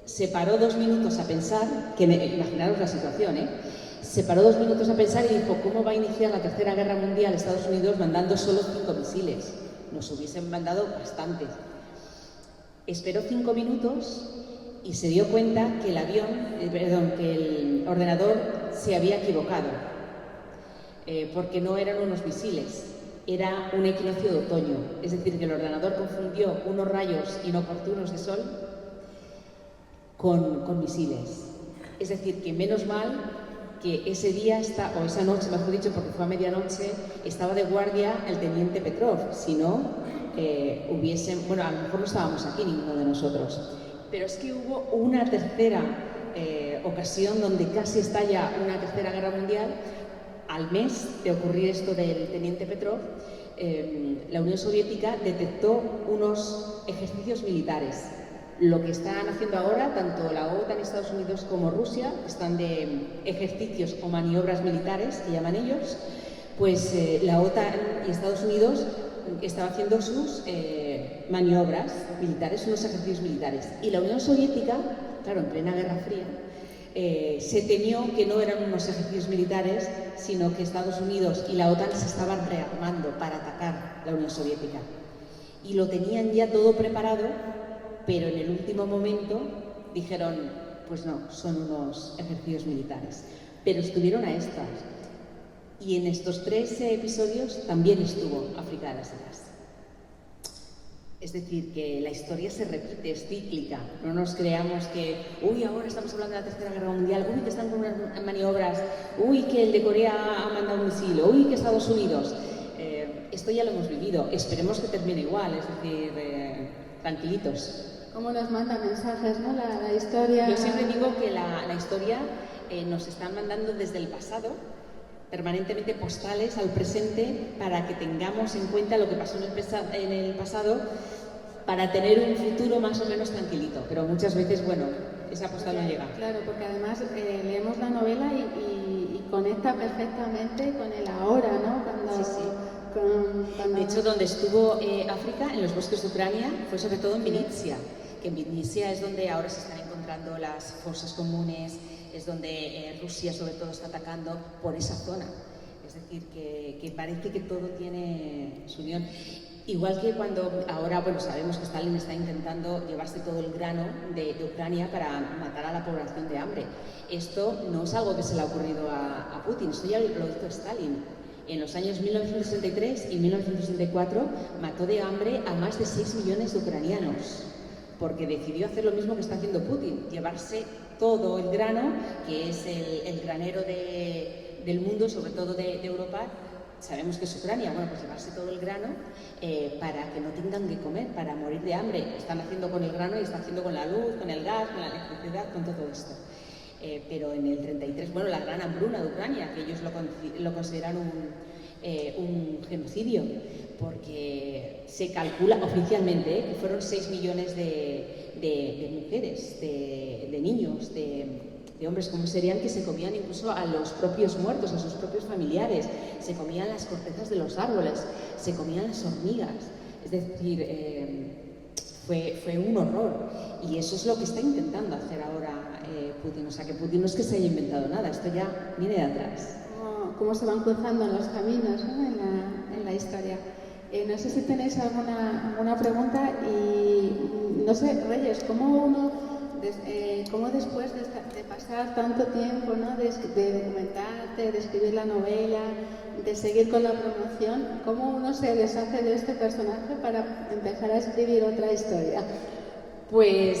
se paró 2 minutos a pensar, imaginaros la situación, se paró 2 minutos a pensar y dijo: ¿cómo va a iniciar la Tercera Guerra Mundial Estados Unidos mandando solo 5 misiles? Nos hubiesen mandado bastantes. Esperó 5 minutos y se dio cuenta que que el ordenador se había equivocado, porque no eran unos misiles, era un equinoccio de otoño. Es decir, que el ordenador confundió unos rayos inoportunos de sol con misiles. Es decir, que menos mal que ese día, o esa noche, mejor dicho, porque fue a medianoche, estaba de guardia el teniente Petrov. Si no, bueno, a lo mejor no estábamos aquí ninguno de nosotros. Pero es que hubo una tercera ocasión donde casi estalla una Tercera Guerra Mundial. Al mes de ocurrir esto del teniente Petrov, la Unión Soviética detectó unos ejercicios militares. Lo que están haciendo ahora, tanto la OTAN, Estados Unidos como Rusia, están de ejercicios o maniobras militares, que llaman ellos, pues la OTAN y Estados Unidos estaban haciendo sus maniobras militares, unos ejercicios militares. Y la Unión Soviética, claro, en plena Guerra Fría, se temió que no eran unos ejercicios militares, sino que Estados Unidos y la OTAN se estaban rearmando para atacar la Unión Soviética. Y lo tenían ya todo preparado, pero en el último momento dijeron: pues no, son unos ejercicios militares. Pero estuvieron a estas. Y en estos 3 episodios también estuvo África de las Heras. Es decir, que la historia se repite, es cíclica. No nos creamos que, ahora estamos hablando de la Tercera Guerra Mundial, que están con unas maniobras, que el de Corea ha mandado un misil, que Estados Unidos. Esto ya lo hemos vivido. Esperemos que termine igual, es decir, tranquilitos. ¿Cómo nos manda mensajes, no? La historia. Yo siempre digo que la historia nos están mandando desde el pasado, permanentemente postales al presente, para que tengamos en cuenta lo que pasó en el pasado, para tener un futuro más o menos tranquilito. Pero muchas veces, bueno, esa postal no llega. Claro, porque además leemos la novela y conecta perfectamente con el ahora, ¿no? De hecho, donde estuvo África, en los bosques de Ucrania, fue sobre todo en Vinnytsia, que en Vinnytsia es donde ahora se están encontrando las fosas comunes, es donde Rusia sobre todo está atacando por esa zona. Es decir, que parece que todo tiene su unión. Igual que cuando ahora, bueno, sabemos que Stalin está intentando llevarse todo el grano de Ucrania para matar a la población de hambre. Esto no es algo que se le ha ocurrido a Putin, esto ya lo hizo Stalin. En los años 1963 y 1964 mató de hambre a más de 6 millones de ucranianos, porque decidió hacer lo mismo que está haciendo Putin, llevarse todo el grano, que es el granero del mundo, sobre todo de Europa. Sabemos que es Ucrania, bueno, pues llevarse todo el grano para que no tengan que comer, para morir de hambre. Están haciendo con el grano y están haciendo con la luz, con el gas, con la electricidad, con todo esto. Pero en el 33, bueno, la gran hambruna de Ucrania, que ellos lo consideran un genocidio, porque se calcula oficialmente que fueron 6 millones de mujeres, de niños, de hombres, como serían, que se comían incluso a los propios muertos, a sus propios familiares, se comían las cortezas de los árboles, se comían las hormigas. Es decir, fue un horror, y eso es lo que está intentando hacer ahora Putin. O sea, que Putin no es que se haya inventado nada, esto ya viene de atrás. Cómo se van cruzando los caminos, ¿no? en la historia. No sé si tenéis alguna pregunta, y no sé, Reyes, ¿cómo uno cómo después de pasar tanto tiempo, ¿no? de documentarte, de escribir la novela, de seguir con la promoción, cómo uno se deshace de este personaje para empezar a escribir otra historia. Pues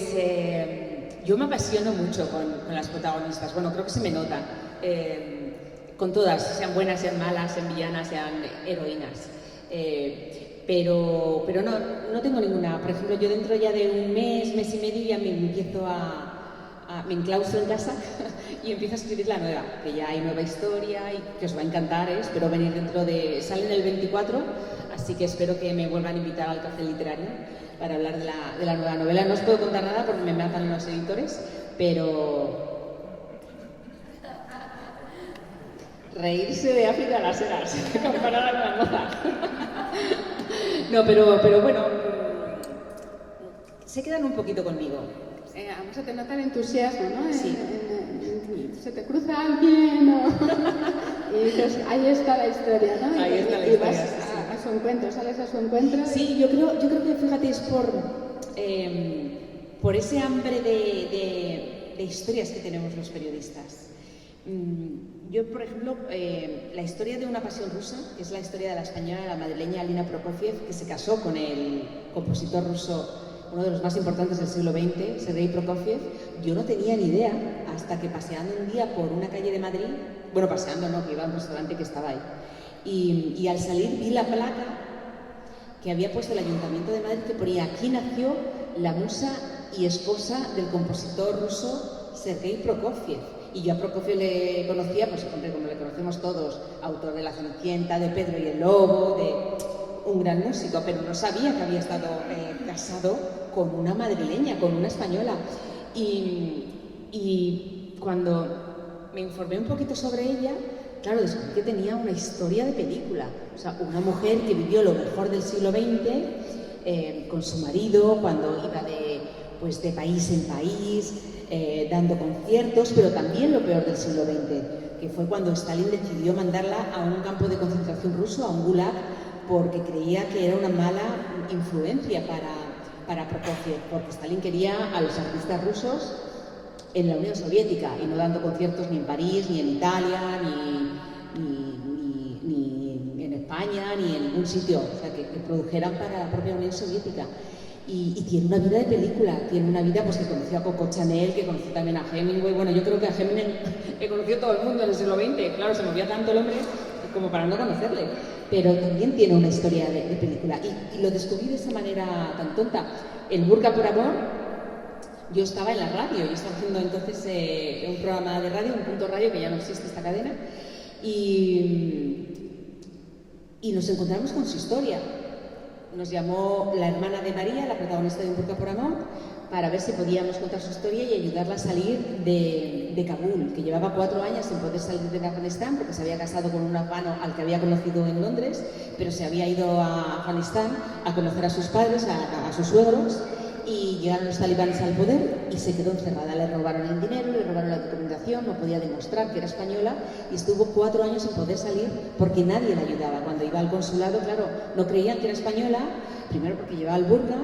yo me apasiono mucho con las protagonistas. Bueno, creo que se me nota. Con todas, sean buenas, sean malas, sean villanas, sean heroínas. Pero no tengo ninguna. Por ejemplo, yo dentro ya de un mes y medio ya me empiezo me enclaustro en casa y empiezo a escribir la nueva, que ya hay nueva historia y que os va a encantar, espero venir salen el 24, así que espero que me vuelvan a invitar al café literario para hablar de la nueva novela. No os puedo contar nada porque me matan los editores, pero... Reírse de África a las Heras, comparada con la moza. No, pero bueno, se quedan un poquito conmigo. Además se te nota el entusiasmo, ¿no? Sí. Se te cruza alguien, ¿no? Y dices, ahí está la historia, ¿no? Ahí está la y historia, vas a su encuentro, sales a su encuentro. Sí, yo creo que, fíjate, es por ese hambre de historias que tenemos los periodistas. Yo, por ejemplo, la historia de una pasión rusa, que es la historia de la española, la madrileña Alina Prokofiev, que se casó con el compositor ruso, uno de los más importantes del siglo XX, Sergei Prokofiev, yo no tenía ni idea hasta que paseando un día por una calle de Madrid, bueno, paseando no, que iba a un restaurante que estaba ahí, y al salir vi la placa que había puesto el Ayuntamiento de Madrid que ponía: aquí nació la musa y esposa del compositor ruso Sergei Prokofiev. Y yo a Prokofiev le conocía, pues hombre, como le conocemos todos, autor de La Cenicienta, de Pedro y el Lobo, de un gran músico, pero no sabía que había estado casado con una madrileña, con una española. Y cuando me informé un poquito sobre ella, claro, descubrí que tenía una historia de película. O sea, una mujer que vivió lo mejor del siglo XX con su marido, cuando iba de país en país, dando conciertos, pero también lo peor del siglo XX, que fue cuando Stalin decidió mandarla a un campo de concentración ruso, a un gulag, porque creía que era una mala influencia para Prokofiev, porque Stalin quería a los artistas rusos en la Unión Soviética y no dando conciertos ni en París, ni en Italia, ni en España, ni en ningún sitio, o sea, que produjeran para la propia Unión Soviética. Y tiene una vida de película, tiene una vida pues que conoció a Coco Chanel, que conoció también a Hemingway. Bueno, yo creo que a Hemingway he conocido todo el mundo en el siglo XX, claro, se movía tanto el hombre como para no conocerle, pero también tiene una historia de película y lo descubrí de esa manera tan tonta. El Burka por Amor, yo estaba en la radio, yo estaba haciendo entonces un programa de radio, un punto radio, que ya no existe esta cadena, y nos encontramos con su historia. Nos llamó la hermana de María, la protagonista de Un Burka por Amor, para ver si podíamos contar su historia y ayudarla a salir de Kabul, que llevaba 4 años sin poder salir de Afganistán porque se había casado con un afgano al que había conocido en Londres, pero se había ido a Afganistán a conocer a sus padres, a sus suegros, y llegaron los talibanes al poder y se quedó encerrada. Le robaron el dinero, le robaron la documentación, no podía demostrar que era española y estuvo 4 años sin poder salir porque nadie la ayudaba. Cuando iba al consulado, claro, no creían que era española, primero porque llevaba el burka,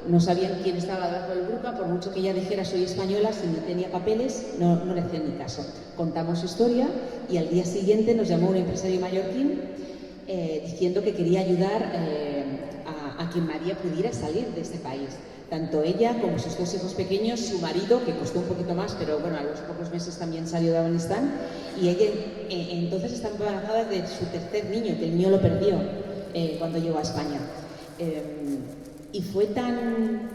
no sabían quién estaba debajo del burka, por mucho que ella dijera soy española, si no tenía papeles, no le hacían ni caso. Contamos su historia y al día siguiente nos llamó un empresario mallorquín diciendo que quería ayudar a que María pudiera salir de este país. Tanto ella como sus 2 hijos pequeños, su marido, que costó un poquito más, pero bueno, a los pocos meses también salió de Afganistán, y ella entonces está embarazada de su 3er niño, que el niño lo perdió cuando llegó a España. Y fue tan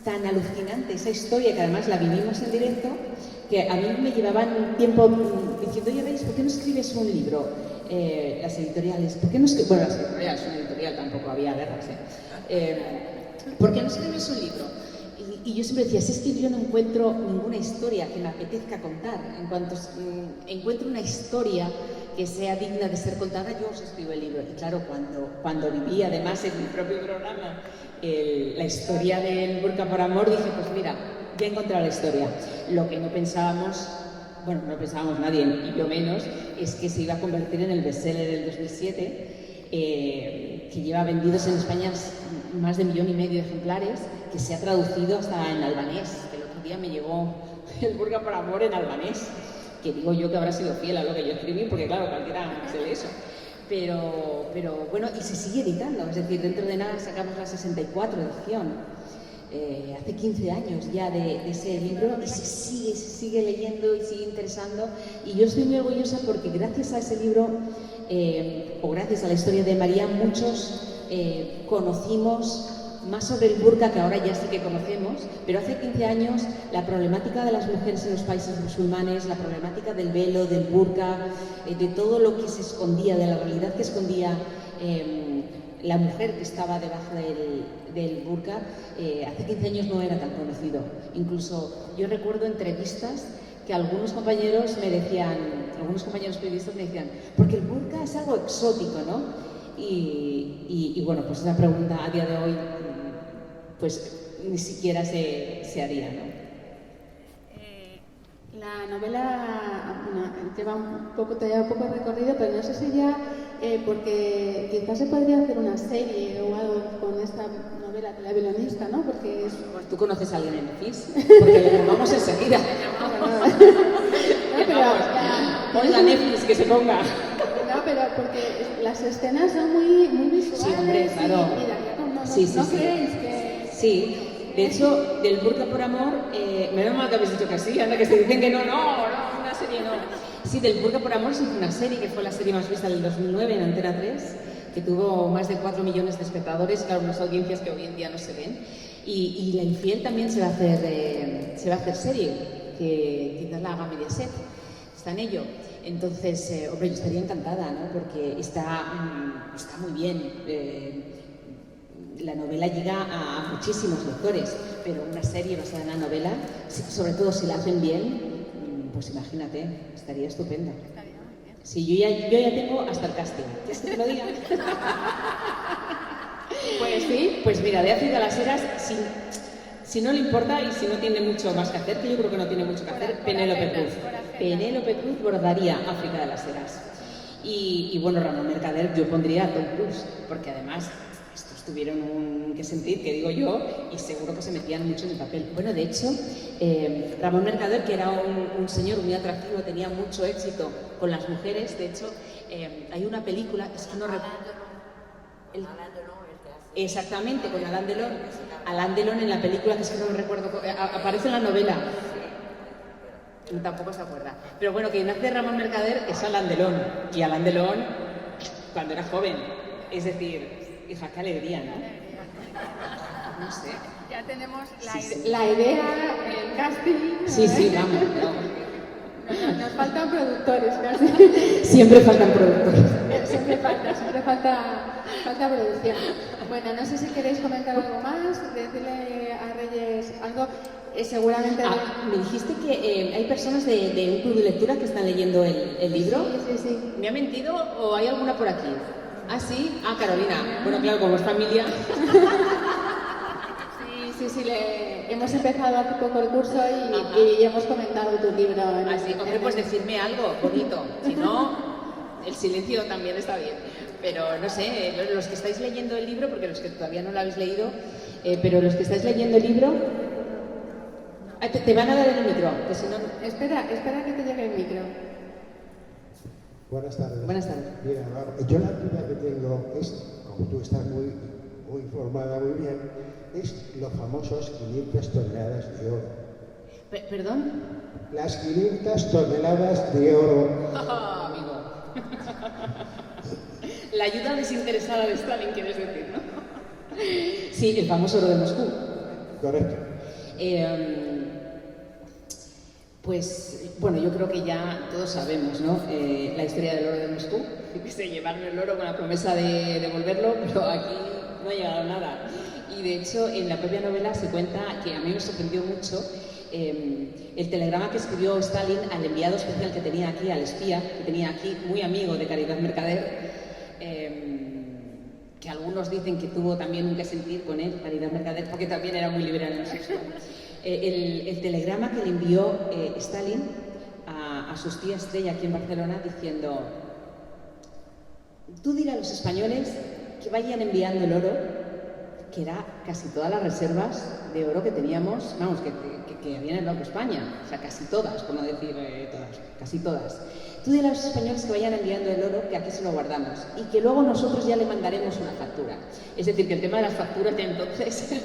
alucinante esa historia, que además la vivimos en directo, que a mí me llevaban tiempo diciendo, oye, ¿veis? ¿Por qué no escribes un libro? Las editoriales, ¿por qué no escribes? Bueno, las editoriales, una editorial tampoco había guerras, ¿por qué no escribes un libro? Y yo siempre decía, si es que yo no encuentro ninguna historia que me apetezca contar. En cuanto encuentro una historia que sea digna de ser contada, yo os escribo el libro. Y claro, cuando viví además en mi propio programa la historia del Burka por Amor, dije, pues mira, ya he encontrado la historia. Lo que no pensábamos, bueno, no pensábamos nadie, y yo menos, es que se iba a convertir en el bestseller del 2007, que lleva vendidos en España más de 1,5 millones de ejemplares, que se ha traducido hasta en albanés. El otro otro día me llegó el burka por amor en albanés, que digo yo que habrá sido fiel a lo que yo escribí, porque claro, cualquiera se lee eso. Pero bueno, y se sigue editando, es decir, dentro de nada sacamos la 64 edición. Hace 15 años ya de ese libro y se sigue leyendo y sigue interesando, y yo estoy muy orgullosa porque gracias a ese libro o gracias a la historia de María muchos conocimos más sobre el burka, que ahora ya sí que conocemos, pero hace 15 años la problemática de las mujeres en los países musulmanes, la problemática del velo, del burka, de todo lo que se escondía, de la realidad que escondía la mujer que estaba debajo del burka, hace 15 años no era tan conocido. Incluso yo recuerdo entrevistas que algunos compañeros me decían, algunos compañeros periodistas me decían, porque el burka es algo exótico, ¿no? Y bueno, pues esa pregunta a día de hoy, pues ni siquiera se haría, ¿no? La novela lleva un poco recorrido, pero no sé si ya, porque quizás se podría hacer una serie o algo con esta novela de la Babilonista, ¿no? Porque es... ¿Tú conoces a alguien en Netflix? Porque le llamamos enseguida. Pon la Netflix que se ponga. No, pero porque las escenas son muy visuales. Sí, hombre, claro. ¿No creéis que...? Sí. De hecho, del burka por amor, menos mal que habéis dicho que sí, anda que se dicen que no, una serie no. Sí, del burka por amor se hizo una serie que fue la serie más vista del 2009 en Antena 3, que tuvo más de 4 millones de espectadores, claro, unas audiencias que hoy en día no se ven. Y La Infiel también se va a hacer serie, que quizás la haga Mediaset, está en ello. Entonces, hombre, yo estaría encantada, ¿no? Porque está muy bien. La novela llega a muchísimos lectores, pero una serie basada en la novela, sobre todo si la hacen bien, pues imagínate, estaría estupendo. Sí, yo ya tengo hasta el casting. ¿Quieres que te lo diga? Pues sí, pues mira, de África a las Heras, si no le importa y si no tiene mucho más que hacer, que yo creo que no tiene mucho que hacer, Penélope Cruz. Penélope Cruz bordaría África de las Heras. Y bueno, Ramón Mercader yo pondría a Tom Cruise, porque además... tuvieron un que sentir, que digo yo, y seguro que se metían mucho en el papel. Bueno, de hecho, Ramón Mercader, que era un señor muy atractivo, tenía mucho éxito con las mujeres. De hecho, hay una película, es que no recuerdo... Exactamente, con Alain Delon. Alain Delon en la película, que es que no me recuerdo, aparece en la novela. Tampoco se acuerda. Pero bueno, quien hace Ramón Mercader es Alain Delon. Y Alain Delon, cuando era joven, es decir... Hija, qué alegría, ¿no? No sé. Ya tenemos la idea, el casting. Sí, vamos. Nos faltan productores casi. Siempre faltan productores. Siempre falta producción. Bueno, no sé si queréis comentar algo más, decirle a Reyes algo. Seguramente... me dijiste que hay personas de un club de lectura que están leyendo el libro. Sí. ¿Me ha mentido o hay alguna por aquí? ¿Ah, sí? Ah, Carolina. Bueno, claro, como es familia. Sí, hemos empezado hace poco el curso y hemos comentado tu libro. Así, hombre, pues decirme algo bonito. Si no, el silencio también está bien. Pero no sé, los que estáis leyendo el libro, porque los que todavía no lo habéis leído, pero los que estáis leyendo el libro... te van a dar el micro, que si no... Espera que te llegue el micro. Buenas tardes. Buenas tardes. Mira, yo la duda que tengo es, como tú estás muy informada, muy bien, es los famosos 500 toneladas de oro. ¿Perdón? Las 500 toneladas de oro. Amigo. La ayuda desinteresada de Stalin, quieres decir, ¿no? Sí, el famoso oro de Moscú. Correcto. Pues, bueno, yo creo que ya todos sabemos, ¿no? La historia del oro de Moscú, que se llevaron el oro con la promesa de devolverlo, pero aquí no ha llegado nada. Y de hecho, en la propia novela se cuenta, que a mí me sorprendió mucho, el telegrama que escribió Stalin al enviado especial que tenía aquí, al espía, que tenía aquí, muy amigo de Caridad Mercader, que algunos dicen que tuvo también un que sentir con él, Caridad Mercader, porque también era muy liberal en el sexo. El telegrama que le envió Stalin a sus tía Estrella aquí en Barcelona diciendo: tú dirás a los españoles que vayan enviando el oro, que era casi todas las reservas de oro que teníamos, vamos, que había en el Banco de España, o sea, casi todas, por no decir todas, casi todas. Tú dile a los españoles que vayan enviando el oro, que aquí se lo guardamos, y que luego nosotros ya le mandaremos una factura. Es decir, que el tema de las facturas de entonces,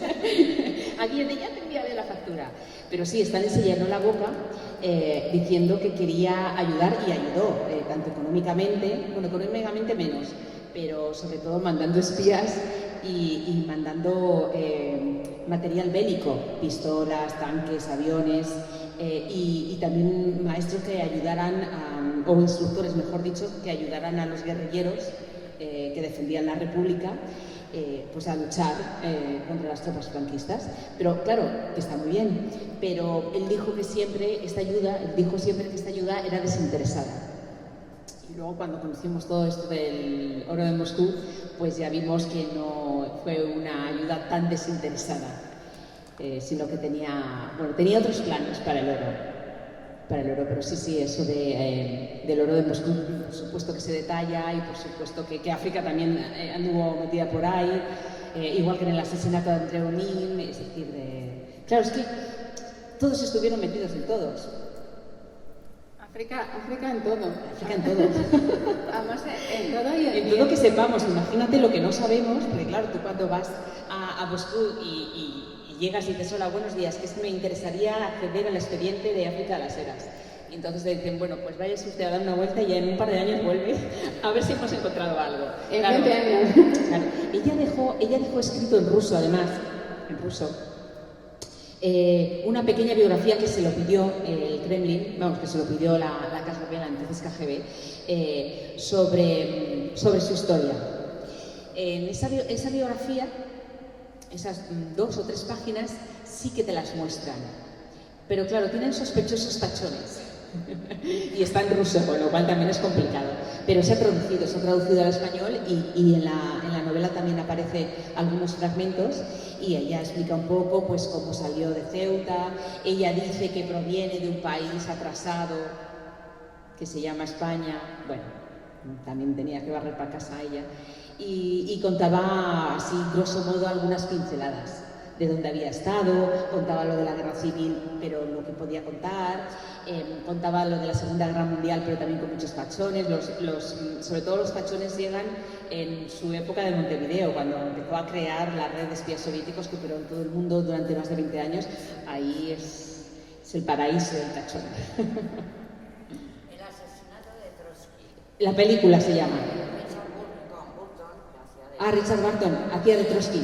aquí ya te enviaré la factura. Pero sí, Stalin se llenó la boca diciendo que quería ayudar, y ayudó, tanto económicamente, bueno, económicamente menos, pero sobre todo mandando espías y mandando material bélico, pistolas, tanques, aviones, y también maestros que ayudaran, o instructores, mejor dicho, que ayudaran a los guerrilleros que defendían la República, pues a luchar contra las tropas franquistas. Pero claro, que está muy bien, pero él dijo que siempre esta ayuda era desinteresada. Y luego cuando conocimos todo esto del oro de Moscú, pues ya vimos que no fue una ayuda tan desinteresada, sino que tenía otros planes para el oro, pero sí, eso del oro de Moscú, por supuesto que se detalla, y por supuesto que África también anduvo metida por ahí, igual que en el asesinato de Andreu Nin, es decir, claro, es que todos estuvieron metidos en todos. África en todo. África en todo. Además, en todo y en todo que sepamos. Imagínate lo que no sabemos, porque claro, tú cuando vas a Moscú y llegas y dices, hola, buenos días, que es que me interesaría acceder al expediente de África de las Heras. Y entonces te dicen, bueno, pues váyase usted a dar una vuelta y ya en un par de años vuelve a ver si hemos encontrado algo. En claro, 20 años. Claro. Ella dejó escrito en ruso, además, una pequeña biografía que se lo pidió el Kremlin, vamos, que se lo pidió la KGB, la entonces KGB, sobre su historia. En esa biografía, esas 2 o 3 páginas sí que te las muestran, pero claro, tienen sospechosos tachones y está en ruso, con lo cual también es complicado, pero se ha traducido al español, y en la novela también aparecen algunos fragmentos, y ella explica un poco pues cómo salió de Ceuta. Ella dice que proviene de un país atrasado que se llama España, bueno, también tenía que barrer para casa ella, y contaba así grosso modo algunas pinceladas de dónde había estado, contaba lo de la guerra civil, pero lo que podía contar, contaba lo de la Segunda Guerra Mundial, pero también con muchos tachones. Sobre todo los tachones llegan en su época de Montevideo, cuando empezó a crear la red de espías soviéticos que operó en todo el mundo durante más de 20 años. Ahí es el paraíso del tachón. El asesinato de Trotsky. La película se llama. Richard Burton hacía de Trotsky.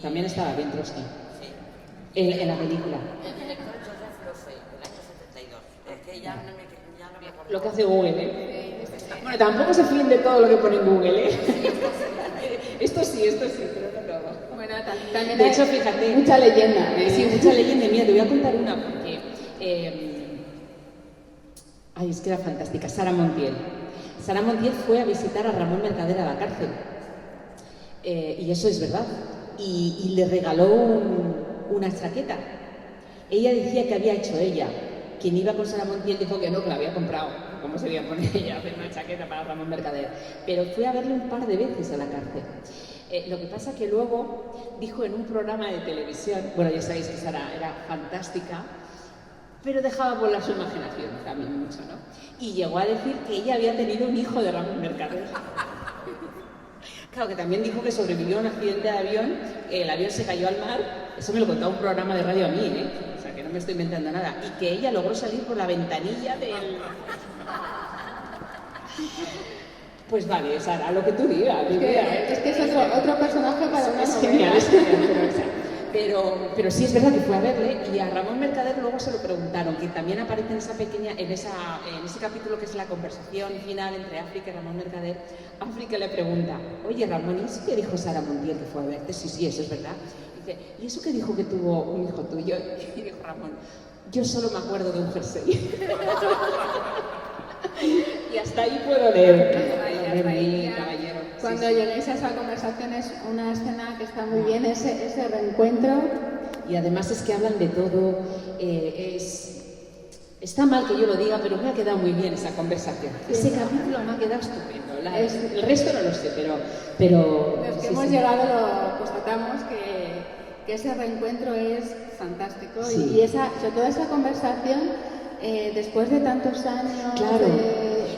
También estaba bien Trotsky. Sí. En la película. El director Joseph Losey, del año 72. Es que ya no me acuerdo. Lo que hace Google, ¿eh? Bueno, tampoco se fíen de todo lo que pone en Google, ¿eh? Esto sí, pero no todo. Bueno, también de hecho, fíjate. Mucha leyenda. Sí, mucha leyenda. Mira, te voy a contar una porque... es que era fantástica. Sara Montiel. Sara Montiel fue a visitar a Ramón Mercader a la cárcel. Y eso es verdad. Y le regaló una chaqueta. Ella decía que había hecho ella. Quien iba con Sara Montiel dijo que no, que la había comprado. ¿Cómo se iba a poner ella a hacer una chaqueta para Ramón Mercader? Pero fue a verle un par de veces a la cárcel. Lo que pasa que luego dijo en un programa de televisión, bueno, ya sabéis que Sara era fantástica, pero dejaba volar su imaginación también mucho, ¿no? Y llegó a decir que ella había tenido un hijo de Ramón Mercader. Claro, que también dijo que sobrevivió a un accidente de avión, el avión se cayó al mar, eso me lo contaba un programa de radio a mí, ¿eh? O sea, que no me estoy inventando nada, y que ella logró salir por la ventanilla del... Pues vale, Sara, lo que tú digas. Es que es otro personaje para una novela. Pero sí es verdad que fue a verle, y a Ramón Mercader luego se lo preguntaron, que también aparece en ese capítulo que es la conversación final entre África y Ramón Mercader. África le pregunta, oye Ramón, ¿y eso que dijo Sara Montiel que fue a verte? Sí, eso es verdad. Dice, ¿y eso que dijo que tuvo un hijo tuyo? Y dijo Ramón, yo solo me acuerdo de un jersey. Y hasta ahí puedo leer. Caballero. Cuando lleguéis a esa conversación es una escena que está muy bien, ese reencuentro. Y además es que hablan de todo. Está mal que yo lo diga, pero me ha quedado muy bien esa conversación. Sí. Ese capítulo me ha quedado estupendo. El resto no lo sé, pero es que hemos llegado, lo constatamos que ese reencuentro es fantástico y sobre todo esa conversación después de tantos años. Claro.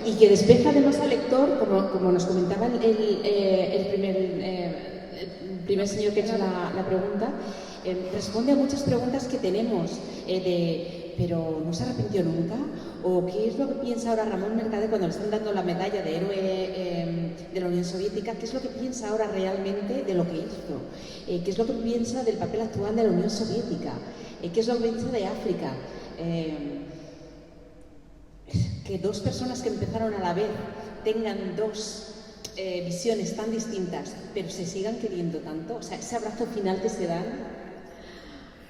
Y que despeja además al lector, como nos comentaba el primer señor que ha hecho la pregunta, responde a muchas preguntas que tenemos ¿pero no se arrepintió nunca? ¿O qué es lo que piensa ahora Ramón Mercader cuando le están dando la medalla de héroe de la Unión Soviética? ¿Qué es lo que piensa ahora realmente de lo que hizo? ¿Qué es lo que piensa del papel actual de la Unión Soviética? ¿Qué es lo que piensa de África? Que dos personas que empezaron a la vez tengan dos visiones tan distintas, pero se sigan queriendo tanto, o sea, ese abrazo final que se dan,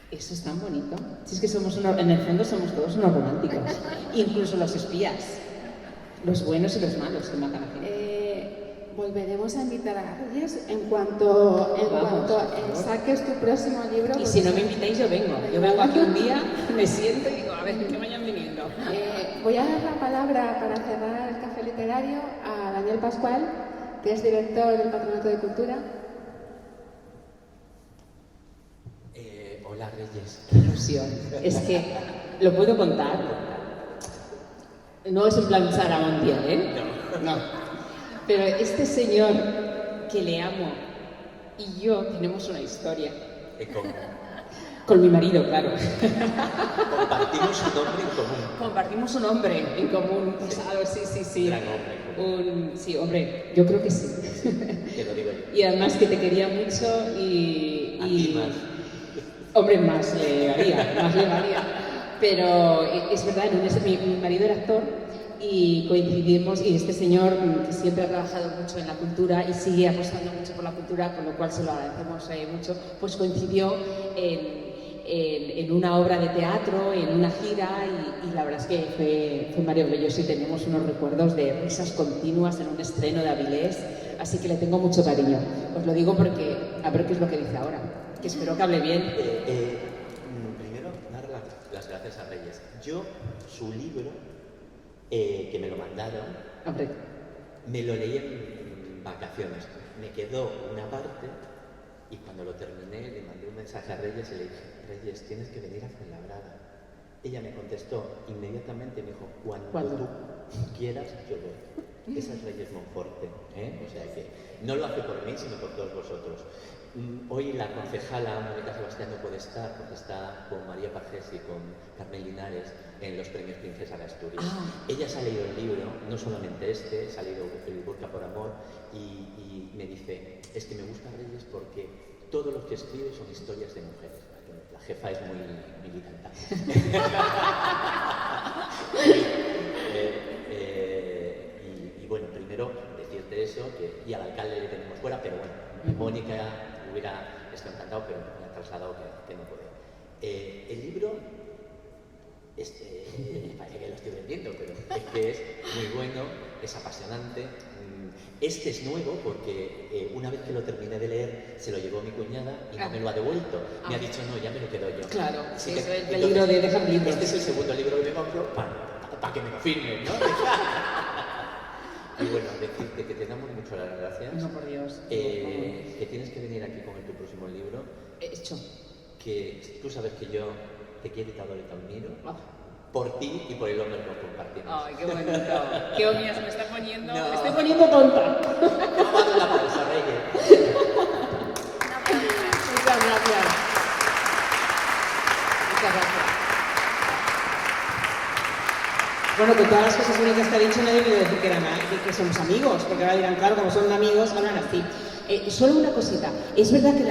eso es tan bonito. Si es que en el fondo somos todos unos románticos, incluso los espías, los buenos y los malos que matan a gente. Volveremos a invitar a Reyes en cuanto saques tu próximo libro. Y si no me invitáis, yo vengo aquí un día, me siento y digo, a ver, que vayan viniendo. Voy a dar la palabra para cerrar el café literario a Daniel Pascual, que es director del Patronato de Cultura. Hola Reyes. Qué ilusión. Es que lo puedo contar. No es en plan Sara Montiel, ¿eh? No. Pero este señor que le amo y yo tenemos una historia. Con mi marido, claro. Compartimos un nombre en común. Compartimos un hombre en común. Sí. Gran hombre. Sí, hombre, yo creo que sí. Te lo digo yo. Y además que te quería mucho y... A ti más. Hombre, más le valía. Pero es verdad, mi marido era actor y coincidimos, y este señor que siempre ha trabajado mucho en la cultura y sigue apostando mucho por la cultura, con lo cual se lo agradecemos mucho, pues coincidió en una obra de teatro, en una gira, y la verdad es que fue maravilloso y tenemos unos recuerdos de risas continuas en un estreno de Avilés, así que le tengo mucho cariño. Os lo digo porque a ver qué es lo que dice ahora, que espero que hable bien. Primero, dar las gracias a Reyes. Yo, su libro, que me lo mandaron, Hombre. Me lo leí en vacaciones. Me quedó una parte y cuando lo terminé le mandé un mensaje a Reyes y le dije, Reyes, tienes que venir a Fuenlabrada. Ella me contestó inmediatamente, me dijo, cuando tú quieras, yo voy. Esa es Reyes Monforte, ¿eh? O sea que no lo hace por mí, sino por todos vosotros. Hoy la concejala Mónica Sebastián no puede estar porque está con María Pajés y con Carmen Linares en los premios Princesa de Asturias. Ella se ha leído el libro, no solamente se ha leído el Burka por Amor y me dice, es que me gusta Reyes porque todo lo que escribe son historias de mujeres. La jefa es muy militante. Y bueno, primero decirte eso, y al alcalde le tenemos fuera, pero bueno, Mónica hubiera estado encantado, pero me ha trasladado que no puede. El libro, parece que lo estoy vendiendo, pero es que es muy bueno, es apasionante. Este es nuevo porque una vez que lo terminé de leer, se lo llevó mi cuñada y no me lo ha devuelto. Me ha dicho, no, ya me lo quedo yo. Claro, Así sí, que, es el peligro de dejar libros. Este es el segundo libro que me compro para que me lo firmen, ¿no? Y bueno, decirte que te damos mucho las gracias. No, por Dios. Que tienes que venir aquí con tu próximo libro. Hecho. Que tú sabes que yo te quiero y te adoro y te admiro. Por ti y por el hombre que compartimos. Ay, qué bonito. Qué obvias me está poniendo. No. Me estoy poniendo tonta. Vamos a dar un aplauso, Reyes. Muchas gracias. Muchas gracias. Bueno, con todas las cosas bonitas que ha dicho, nadie quiere decir que somos amigos, porque ahora dirán, claro, como son amigos, hablan así. Solo una cosita. Es verdad que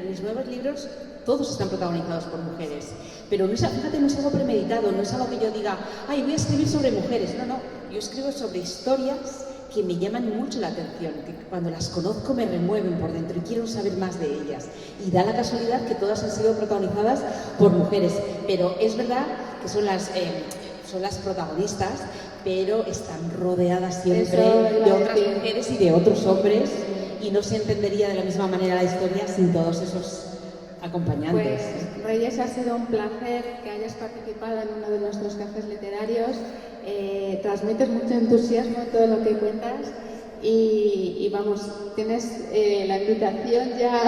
mis nuevos libros todos están protagonizados por mujeres, pero fíjate, no es algo premeditado, no es algo que yo diga, ay, voy a escribir sobre mujeres. No, yo escribo sobre historias que me llaman mucho la atención, que cuando las conozco me remueven por dentro y quiero saber más de ellas. Y da la casualidad que todas han sido protagonizadas por mujeres, pero es verdad que son las protagonistas, pero están rodeadas siempre de otras mujeres y de otros hombres, y no se entendería de la misma manera la historia sin todos esos acompañantes. Pues Reyes, ha sido un placer que hayas participado en uno de nuestros cafés literarios. Transmites mucho entusiasmo en todo lo que cuentas y vamos, tienes la invitación ya,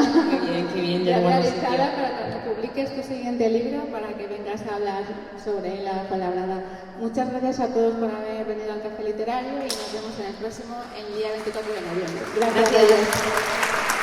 qué bien, ya realizada para cuando publiques tu siguiente libro, para que vengas a hablar sobre la Fuenlabrada. Muchas gracias a todos por haber venido al Café Literario y nos vemos en el próximo, el día 24 de noviembre. Gracias.